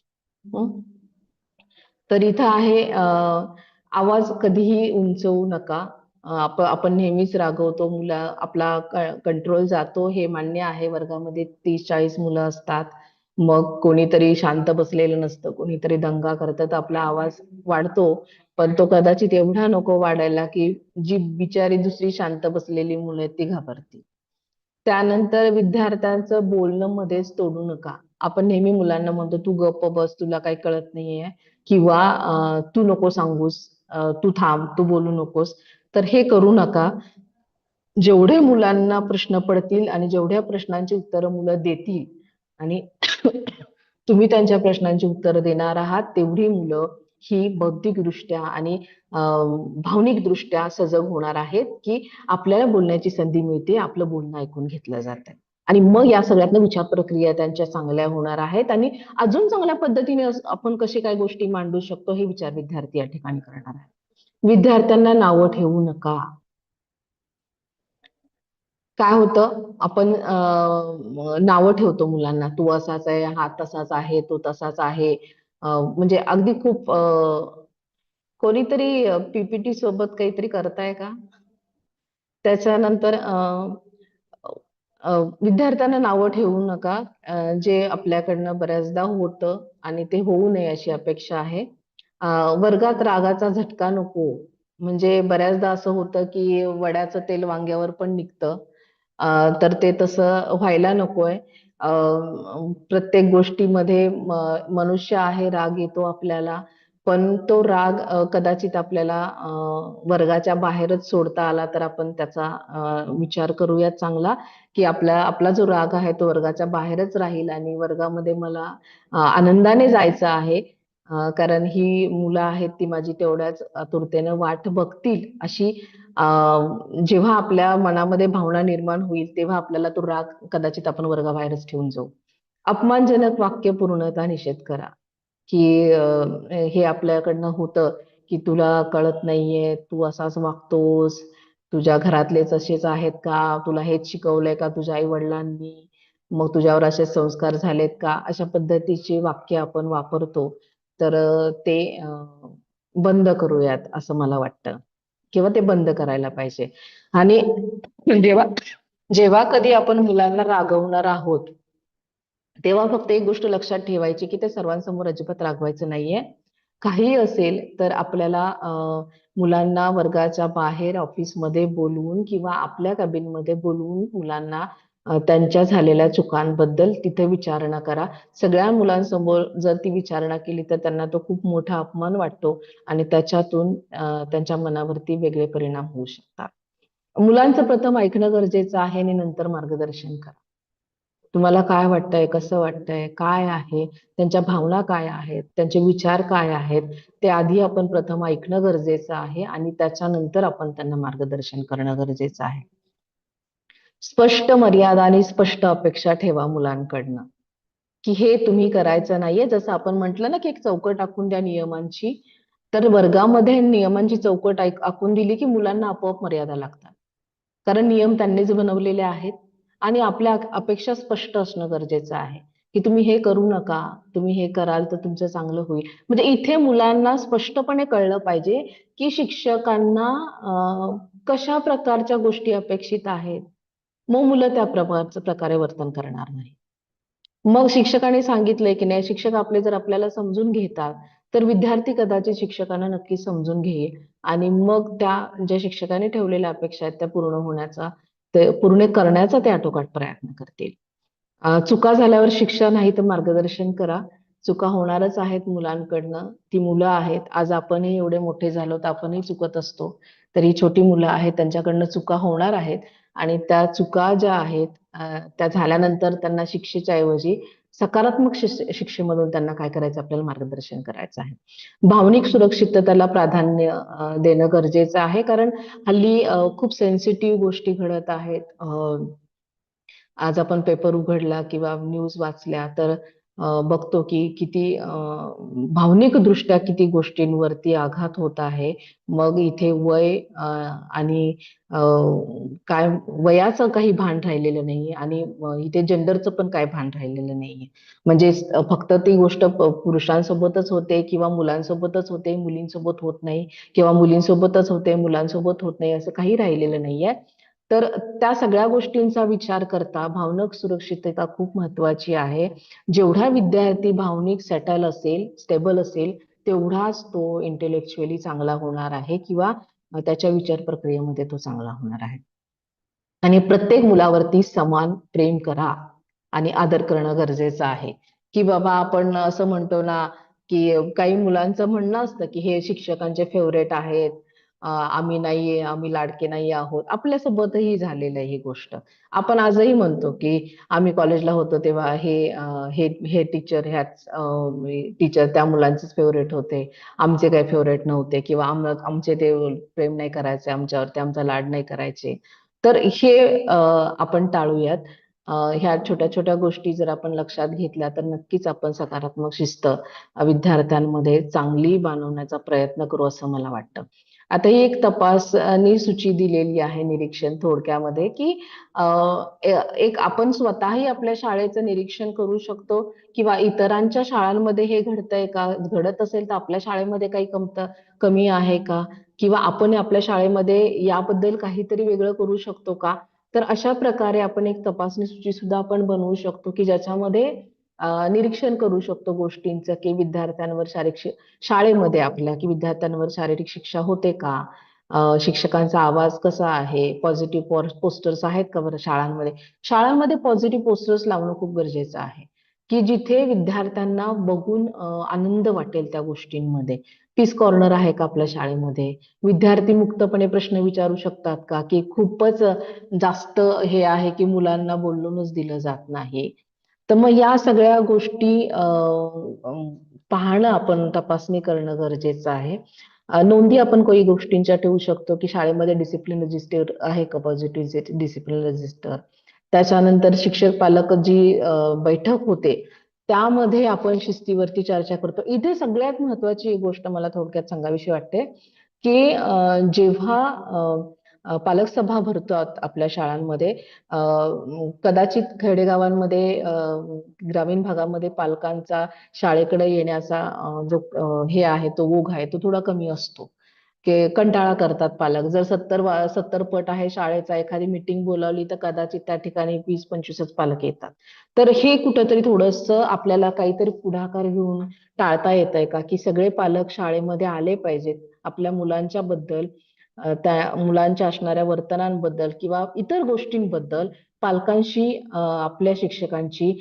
तर इथं आहे आवाज कधीही उंचवू नका. आपण नेहमीच रागवतो, आपला कंट्रोल जातो हे मान्य आहे. वर्गामध्ये 30-40 मुलं असतात, मग कोणीतरी शांत बसलेलं नसतं, कोणीतरी दंगा करतं, तर आपला आवाज वाढतो. पण तो कदाचित एवढा नको वाढायला की जी बिचारी दुसरी शांत बसलेली मुलं आहेत ती घाबरतील. त्यानंतर विद्यार्थ्यांचं बोलणं मध्येच तोडू नका. आपण नेहमी मुलांना म्हणतो तू गप्प बस, तुला काही कळत नाहीये, किंवा तू नको सांगूस, तू थांब, तू बोलू नकोस. तर हे करू नका. जेवढे मुलांना प्रश्न पडतील आणि जेवढ्या प्रश्नांची उत्तरं मुलं देतील आणि तुम्ही त्यांच्या प्रश्नांची उत्तरं देणार आहात, तेवढी मुलं ही बौद्धिकदृष्ट्या आणि भावनिकदृष्ट्या सजग होणार आहेत की आपल्याला बोलण्याची संधी मिळते, आपलं बोलणं ऐकून घेतलं जातं. आणि मग या सगळ्यातनं विचार प्रक्रिया त्यांच्या चांगल्या होणार आहेत आणि अजून चांगल्या पद्धतीने आपण कशी काय गोष्टी मांडू शकतो हे विचार विद्यार्थी या ठिकाणी करणार आहेत. विद्यार्थ्यांना नावं ठेवू नका. काय होतं, आपण नावं ठेवतो मुलांना, तू असाच आहे, हा तसाच आहे, तो तसाच आहे. म्हणजे अगदी खूप कोणीतरी पीपीटी सोबत काहीतरी करताय का? त्याच्यानंतर विद्यार्थ्यांना नावं ठेवू नका, जे आपल्याकडनं बऱ्याचदा होतं आणि ते होऊ नये अशी अपेक्षा आहे. वर्गात रागाचा झटका नको. म्हणजे बऱ्याचदा असं होतं की वड्याचं तेल वांग्यावर पण निघतं. तर ते तसं व्हायला नकोय. प्रत्येक गोष्टीमध्ये मनुष्य आहे, राग येतो आपल्याला. पण तो राग कदाचित आपल्याला वर्गाच्या बाहेरच सोडता आला तर आपण त्याचा विचार करूयात चांगला, की आपला जो राग आहे तो वर्गाच्या बाहेरच राहील आणि वर्गामध्ये मला आनंदाने जायचं आहे. कारण ही मुलं आहेत ती माझी तेवढ्याच आतुरतेनं वाट बघतील अशी जेव्हा आपल्या मनामध्ये भावना निर्माण होईल तेव्हा आपल्याला तो राग कदाचित आपण वर्गाबाहेरच ठेवून जाऊ. अपमानजनक वाक्य पूर्णतः निषेध करा, की हे आपल्याकडनं होतं की तुला कळत नाहीये, तू असाच वागतोस, तुझ्या घरातलेच असेच आहेत का, तुला हेच शिकवलंय का तुझ्या आई वडिलांनी, मग तुझ्यावर असे संस्कार झालेत का, अशा पद्धतीची वाक्य आपण वापरतो. तर ते बंद करूयात असं मला वाटतं किंवा ते बंद करायला पाहिजे. आणि जेव्हा जेव्हा कधी आपण मुलांना रागवणार आहोत तेव्हा फक्त एक गोष्ट लक्षात ठेवायची की ते सर्वांसमोर अजिबात रागवायचं नाहीये. काहीही असेल तर आपल्याला मुलांना वर्गाच्या बाहेर ऑफिसमध्ये बोलवून किंवा आपल्या कॅबिनमध्ये बोलवून मुलांना त्यांच्या झालेल्या चुकांबद्दल तिथे विचारणा करा. सगळ्या मुलांसमोर जर ती विचारणा केली तर त्यांना तो खूप मोठा अपमान वाटतो आणि त्याच्यातून त्यांच्या मनावरती वेगळे परिणाम होऊ शकतात. मुलांचं प्रथम ऐकणं गरजेचं आहे आणि नंतर मार्गदर्शन करा. तुम्हाला काय वाटतंय, कसं वाटतंय, काय आहे, त्यांच्या भावना काय आहेत, त्यांचे विचार काय आहेत, ते आधी आपण प्रथम ऐकणं गरजेचं आहे आणि त्याच्यानंतर आपण त्यांना मार्गदर्शन करणं गरजेचं आहे. स्पष्ट मर्यादा आणि स्पष्ट अपेक्षा ठेवा मुलांकडनं, की हे तुम्ही करायचं नाहीये. जसं आपण म्हटलं ना, की एक चौकट आखून द्या नियमांची. तर वर्गामध्ये नियमांची चौकट आखून दिली, की मुलांना आपोआप मर्यादा लागतात. कारण नियम त्यांनीच बनवलेले आहेत आणि आपल्या अपेक्षा स्पष्ट असणं गरजेचं आहे, की तुम्ही हे करू नका, तुम्ही हे कराल तर तुमचं चांगलं होईल. म्हणजे इथे मुलांना स्पष्टपणे कळलं पाहिजे, की शिक्षकांना कशा प्रकारच्या गोष्टी अपेक्षित आहेत. मग मुलं त्या प्रकारे वर्तन करणार नाही. मग शिक्षकाने सांगितलंय की नाही, शिक्षक आपले जर आपल्याला समजून घेतात, तर विद्यार्थी कदाचित शिक्षकांना नक्की समजून घेईल आणि मग त्या ज्या शिक्षकाने ठेवलेल्या अपेक्षा आहेत त्या पूर्ण करण्याचा ते आटोकाट प्रयत्न करतील. चुका झाल्यावर शिक्षा नाही तर मार्गदर्शन करा. चुका होणारच आहेत मुलांकडनं. ती मुलं आहेत. आज आपणही एवढे मोठे झालो तर आपणही चुकत असतो. तर ही छोटी मुलं आहेत, त्यांच्याकडनं चुका होणार आहेत आणि त्या चुका ज्या आहेत त्या झाल्यानंतर त्यांना शिक्षेच्या ऐवजी सकारात्मक शिक्षेमधून त्यांना काय करायचं, आपल्याला मार्गदर्शन करायचं आहे. भावनिक सुरक्षिततेला प्राधान्य देणं गरजेचं आहे, कारण हल्ली खूप सेन्सिटिव्ह गोष्टी घडत आहेत. आज आपण पेपर उघडला किंवा न्यूज वाचल्या तर बघतो की किती भावनिकदृष्ट्या किती गोष्टींवरती आघात होत आहे. मग इथे वय आणि काय वयाचं काही भान राहिलेलं नाहीये आणि इथे जेंडरचं पण काय भान राहिलेलं नाहीये. म्हणजे फक्त ती गोष्ट पुरुषांसोबतच होते किंवा मुलांसोबतच होते, मुलींसोबत होत नाही किंवा मुलींसोबतच होते, मुलांसोबत होत नाही, असं काही राहिलेलं नाहीये. तर त्या सगळ्या गोष्टींचा विचार करता भावनिक सुरक्षितता खूप महत्वाची आहे. जेवढा विद्यार्थी भावनिक सेटल असेल, स्टेबल असेल, तेवढाच तो इंटेलेक्च्युअली चांगला होणार आहे किंवा त्याच्या विचार प्रक्रियेमध्ये तो चांगला होणार आहे. आणि प्रत्येक मुलावरती समान प्रेम करा आणि आदर करणं गरजेचं आहे. की बाबा आपण असं म्हणतो ना, की काही मुलांचं म्हणणं असतं, की हे शिक्षकांचे फेव्हरेट आहेत. आम्ही नाहीये, आम्ही लाडके नाही आहोत. आपल्यासोबतही झालेलं आहे ही गोष्ट. आपण आजही म्हणतो, की आम्ही कॉलेजला होतो तेव्हा हे टीचर ह्याच टीचर त्या मुलांचेच फेव्हरेट होते. आमचे काही फेव्हरेट नव्हते किंवा आमचे ते प्रेम नाही करायचे आमच्यावरती, आमचा लाड नाही करायचे. तर हे आपण टाळूयात. ह्या छोट्या-छोट्या गोष्टी जर आपण लक्षात घेतल्या तर नक्कीच आपण सकारात्मक शिस्त विद्यार्थ्यांमध्ये चांगली बनवण्याचा प्रयत्न करू असं मला वाटतं. आता ही एक तपासणी सूची दिलेली आहे निरीक्षण थोडक्यामध्ये, की अ, एक आपण स्वतःही आपल्या शाळेचं निरीक्षण करू शकतो किंवा इतरांच्या शाळांमध्ये हे घडतंय का? घडत असेल तर आपल्या शाळेमध्ये काही कमी आहे का? किंवा आपण आपल्या शाळेमध्ये याबद्दल काहीतरी वेगळं करू शकतो का? तर अशा प्रकारे आपण एक तपासणी सूची सुद्धा आपण बनवू शकतो, की ज्याच्यामध्ये निरीक्षण करू शकतो गोष्टींचं, की विद्यार्थ्यांवर शाळेमध्ये आपल्या, की विद्यार्थ्यांवर शारीरिक शिक्षा होते का? शिक्षकांचा आवाज कसा आहे? पॉझिटिव्ह पोस्टर्स आहेत का बरं शाळांमध्ये? शाळांमध्ये पॉझिटिव्ह पोस्टर्स लावणं खूप गरजेचं आहे, की जिथे विद्यार्थ्यांना बघून आनंद वाटेल त्या गोष्टींमध्ये. पीस कॉर्नर आहे का आपल्या शाळेमध्ये? विद्यार्थी मुक्तपणे प्रश्न विचारू शकतात का? की खूपच जास्त हे आहे, की मुलांना बोलूनच दिलं जात नाही. तर मग या सगळ्या गोष्टी पाहणं, आपण तपासणी करणं गरजेचं आहे. नोंदी आपण काही गोष्टींच्या ठेवू शकतो, की शाळेमध्ये डिसिप्लिन रजिस्टर आहे का, पॉझिटिव्ह डिसिप्लिन रजिस्टर. त्याच्यानंतर शिक्षक पालक जी बैठक होते, त्यामध्ये आपण शिस्तीवरती चर्चा करतो. इथे सगळ्यात महत्वाची एक गोष्ट मला थोडक्यात सांगावीशी वाटते, की जेव्हा पालक सभा भरतात आपल्या शाळांमध्ये, कदाचित खेडेगावांमध्ये ग्रामीण भागामध्ये पालकांचा शाळेकडे येण्याचा जो हे आहे, तो ओघ आहे, तो थोडा कमी असतो. की कंटाळा करतात पालक. जर 70 पट आहे शाळेचा, एखादी मीटिंग बोलावली तर कदाचित त्या ठिकाणी 20-25च पालक येतात. तर हे कुठेतरी थोडंसं आपल्याला काहीतरी पुढाकार घेऊन टाळता येतंय का? की सगळे पालक शाळेमध्ये आले पाहिजेत. आपल्या मुलांच्या बद्दल त्या मुलांच्या असणाऱ्या वर्तनांबद्दल किंवा इतर गोष्टींबद्दल पालकांशी आपल्या शिक्षकांची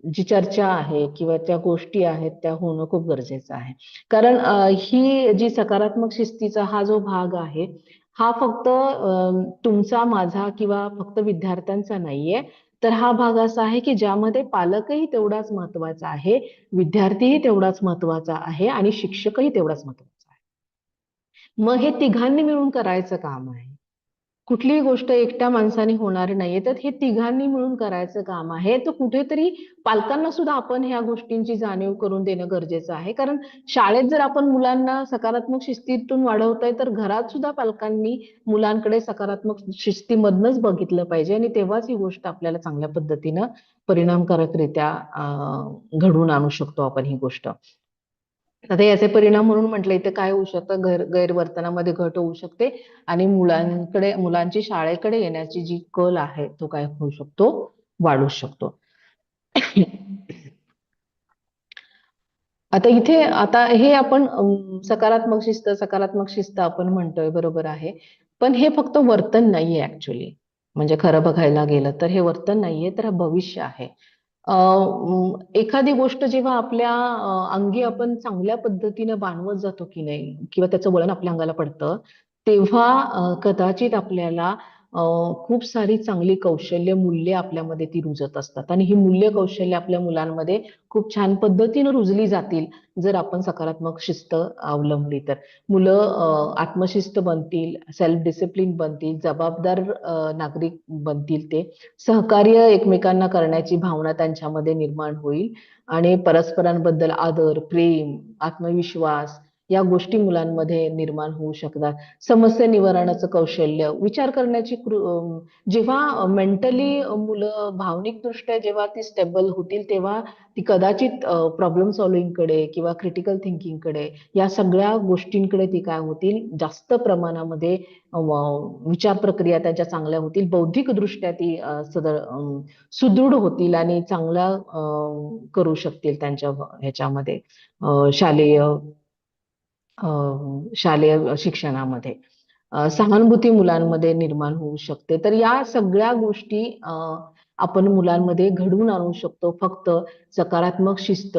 जी चर्चा आहे किंवा त्या गोष्टी आहेत त्या होणं खूप गरजेचं आहे. कारण ही जी सकारात्मक शिस्तीचा हा जो भाग आहे हा फक्त तुमचा माझा किंवा फक्त विद्यार्थ्यांचा नाहीये, तर हा भाग असा आहे की ज्यामध्ये पालकही तेवढाच महत्वाचा आहे, विद्यार्थीही तेवढाच महत्वाचा आहे आणि शिक्षकही तेवढाच महत्वाचा आहे. मग हे तिघांनी मिळून करायचं काम आहे. कुठलीही गोष्ट एकट्या माणसाने होणार नाहीये, तर हे तिघांनी मिळून करायचं काम आहे. तर कुठेतरी पालकांना सुद्धा आपण ह्या गोष्टींची जाणीव करून देणं गरजेचं आहे. कारण शाळेत जर आपण मुलांना सकारात्मक शिस्तीतून वाढवतोय, तर घरात सुद्धा पालकांनी मुलांकडे सकारात्मक शिस्तीमधनच बघितलं पाहिजे आणि तेव्हाच ही गोष्ट आपल्याला चांगल्या पद्धतीनं परिणामकारकरित्या घडवून आणू शकतो आपण ही गोष्ट. आता याचे परिणाम म्हणून म्हटलं इथे काय होऊ शकतं, गैरवर्तनामध्ये घट होऊ शकते आणि मुलांची शाळेकडे येण्याची जी कल आहे तो काय होऊ शकतो, वाढू शकतो. आता हे आपण सकारात्मक शिस्त आपण म्हणतोय, बरोबर आहे. पण हे फक्त वर्तन नाहीये ऍक्च्युली. म्हणजे खरं बघायला गेलं तर हे वर्तन नाहीये, तर हे भविष्य आहे. एखादी गोष्ट जेव्हा आपल्या अंगी आपण चांगल्या पद्धतीने बाणवत जातो की नाही किंवा त्याचं वळण आपल्या अंगाला पडतं, तेव्हा कदाचित आपल्याला खूप सारी चांगली कौशल्य, मूल्य आपल्यामध्ये ती रुजत असतात आणि ही मूल्य कौशल्य आपल्या मुलांमध्ये खूप छान पद्धतीने रुजली जातील जर आपण सकारात्मक शिस्त अवलंबली तर. मुलं आत्मशिस्त बनतील, सेल्फ डिसिप्लिन बनतील, जबाबदार नागरिक बनतील, ते सहकार्य एकमेकांना करण्याची भावना त्यांच्यामध्ये निर्माण होईल आणि परस्परांबद्दल आदर, प्रेम, आत्मविश्वास या गोष्टी मुलांमध्ये निर्माण होऊ शकतात. समस्या निवारणाचं कौशल्य, विचार करण्याची जेव्हा मेंटली मुलं भावनिकदृष्ट्या जेव्हा ती स्टेबल होतील, तेव्हा ती कदाचित प्रॉब्लेम सॉल्व्हिंग कडे किंवा क्रिटिकल थिंकिंग कडे या सगळ्या गोष्टींकडे ती काय होतील, जास्त प्रमाणामध्ये विचार प्रक्रिया त्यांच्या चांगल्या होतील, बौद्धिक दृष्ट्या ती सुदृढ होतील आणि चांगला करू शकतील त्यांच्या ह्याच्यामध्ये शालेय शालेय शिक्षणामध्ये. सहानुभूती मुलांमध्ये निर्माण होऊ शकते. तर या सगळ्या गोष्टी आपण मुलांमध्ये घडवून आणू शकतो फक्त सकारात्मक शिस्त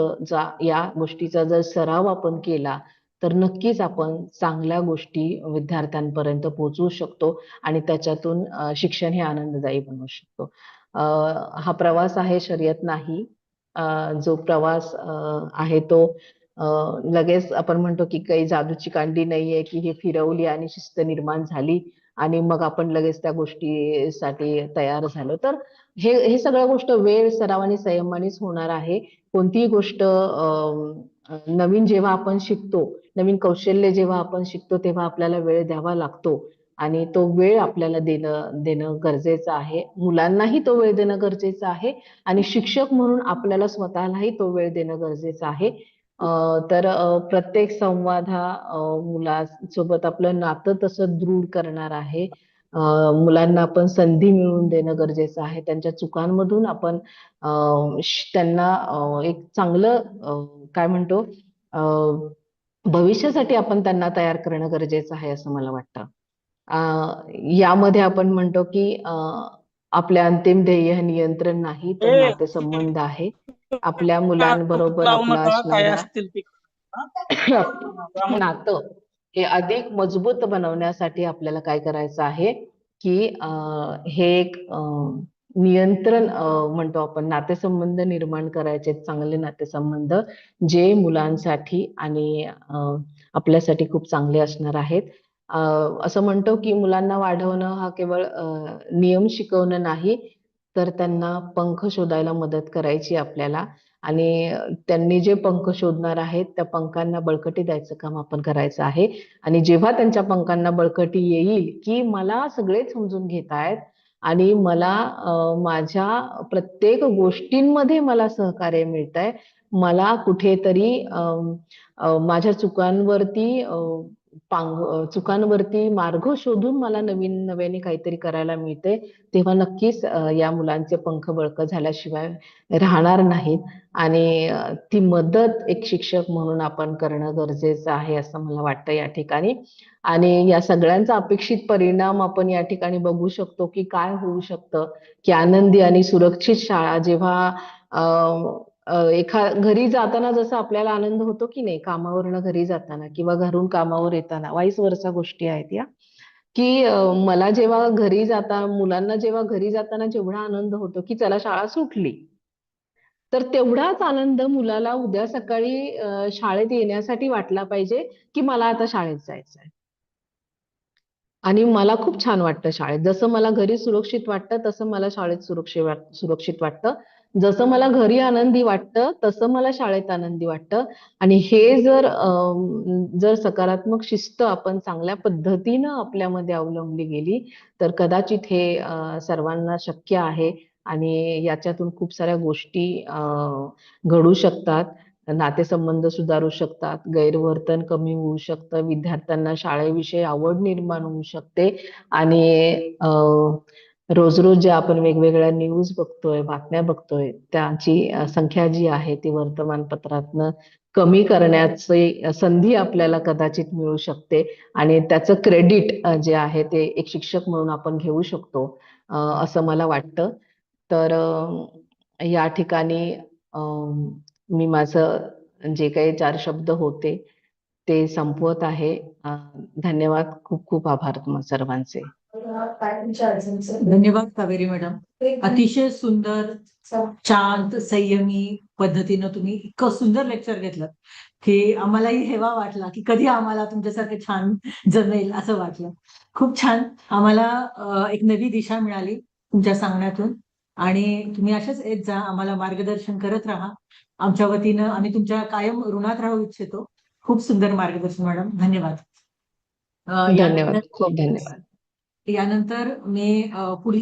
या गोष्टीचा जर सराव आपण केला तर नक्कीच आपण चांगल्या गोष्टी विद्यार्थ्यांपर्यंत पोहोचवू शकतो आणि त्याच्यातून शिक्षण हे आनंददायी बनवू शकतो. हा प्रवास आहे, शर्यत नाही. जो प्रवास आहे तो लगेच आपण म्हणतो की काही जादूची कांडी नाहीये की हे फिरवली आणि शिस्त निर्माण झाली आणि मग आपण लगेच त्या गोष्टीसाठी तयार झालो. तर हे सगळ्या गोष्ट वेळ, सराव आणि संयमानेच होणार आहे. कोणतीही गोष्ट नवीन जेव्हा आपण शिकतो, नवीन कौशल्य जेव्हा आपण शिकतो, तेव्हा आपल्याला वेळ द्यावा लागतो आणि तो वेळ आपल्याला देणं गरजेचं आहे. मुलांनाही तो वेळ देणं गरजेचं आहे आणि शिक्षक म्हणून आपल्याला स्वतःलाही तो वेळ देणं गरजेचं आहे. तर प्रत्येक संवाद हा मुलासोबत आपलं नातं तसं दृढ करणार आहे. मुलांना आपण संधी मिळवून देणं गरजेचं आहे. त्यांच्या चुकांमधून आपण त्यांना एक चांगलं काय म्हणतो भविष्यासाठी आपण त्यांना तयार करणं गरजेचं आहे असं मला वाटतं. यामध्ये आपण म्हणतो की आपल्या अंतिम ध्येय हे नियंत्रण नाही तर नातेसंबंध आहे. आपल्या मुलांबरोबर आपलं काय असणाऱ्या असतील ते नातं हे अधिक मजबूत बनवण्यासाठी आपल्याला काय करायचं आहे की हे एक नियंत्रण म्हणतो आपण, नातेसंबंध निर्माण करायचे, चांगले नातेसंबंध जे मुलांसाठी आणि आपल्यासाठी खूप चांगले असणार आहेत. असं म्हणतो की मुलांना वाढवणं हा केवळ नियम शिकवणं नाही तर त्यांना पंख शोधायला मदत करायची आपल्याला आणि त्यांनी जे पंख शोधणार आहेत त्या पंखांना बळकटी द्यायचं काम आपण करायचं आहे. आणि जेव्हा त्यांच्या पंखांना बळकटी येईल की मला सगळे समजून घेतायत आणि मला माझ्या प्रत्येक गोष्टींमध्ये मला सहकार्य मिळतंय, मला कुठेतरी माझ्या चुकांवरती चुकांवरती मार्ग शोधून मला नव्याने काहीतरी करायला मिळते, तेव्हा नक्कीच या मुलांचे पंख बळकट झाल्याशिवाय राहणार नाहीत. आणि ती मदत एक शिक्षक म्हणून आपण करणं गरजेचं आहे असं मला वाटतं या ठिकाणी. आणि या सगळ्यांचा अपेक्षित परिणाम आपण या ठिकाणी बघू शकतो की काय होऊ शकतं, की आनंदी आणि सुरक्षित शाळा जेव्हा घरी जाताना जसं आपल्याला आनंद होतो की नाही, कामावरनं घरी जाताना किंवा घरून कामावर येताना, वाईस वर्सा गोष्टी आहेत या, की मला जेव्हा मुलांना जेव्हा घरी जाताना जेवढा आनंद होतो की चला शाळा सुटली, तर तेवढाच आनंद मुलाला उद्या सकाळी शाळेत येण्यासाठी वाटला पाहिजे, की मला आता शाळेत जायचंय. आणि मला खूप छान वाटतं शाळेत. जसं मला घरी सुरक्षित वाटतं, तसं मला शाळेत सुरक्षित वाटतं. जसं मला घरी आनंदी वाटतं, तसं मला शाळेत आनंदी वाटतं. आणि हे जर सकारात्मक शिस्त आपण चांगल्या पद्धतीनं आपल्यामध्ये अवलंबली गेली, तर कदाचित हे सर्वांना शक्य आहे आणि याच्यातून खूप साऱ्या गोष्टी घडू शकतात. नातेसंबंध सुधारू शकतात, गैरवर्तन कमी होऊ शकतं, विद्यार्थ्यांना शाळेविषयी आवड निर्माण होऊ शकते. आणि रोज जे आपण वेगवेगळ्या न्यूज बघतोय, बातम्या बघतोय, त्यांची संख्या जी आहे ती वर्तमानपत्रातनं कमी करण्याची संधी आपल्याला कदाचित मिळू शकते. आणि त्याचं क्रेडिट जे आहे ते एक शिक्षक म्हणून आपण घेऊ शकतो, असं मला वाटतं. तर या ठिकाणी मी माझं जे काही 4 शब्द होते ते संपवत आहे. धन्यवाद. खूप खूप आभार तुम्हा सर्वांचे. धन्यवाद कावेरी मॅडम. अतिशय सुंदर, शांत, संयमी पद्धतीनं तुम्ही इतकं सुंदर लेक्चर घेतलं की आम्हालाही हेवा वाटला की कधी आम्हाला तुमच्यासारखं छान जमेल असं वाटलं. खूप छान. आम्हाला एक नवी दिशा मिळाली तुमच्या सांगण्यातून. आणि तुम्ही अशाच येत जा, आम्हाला मार्गदर्शन करत राहा. आमच्या वतीनं आम्ही तुमच्या कायम ऋणात राहू इच्छितो. खूप सुंदर मार्गदर्शन मॅडम. धन्यवाद. धन्यवाद. खूप धन्यवाद. यानंतर मी पुढील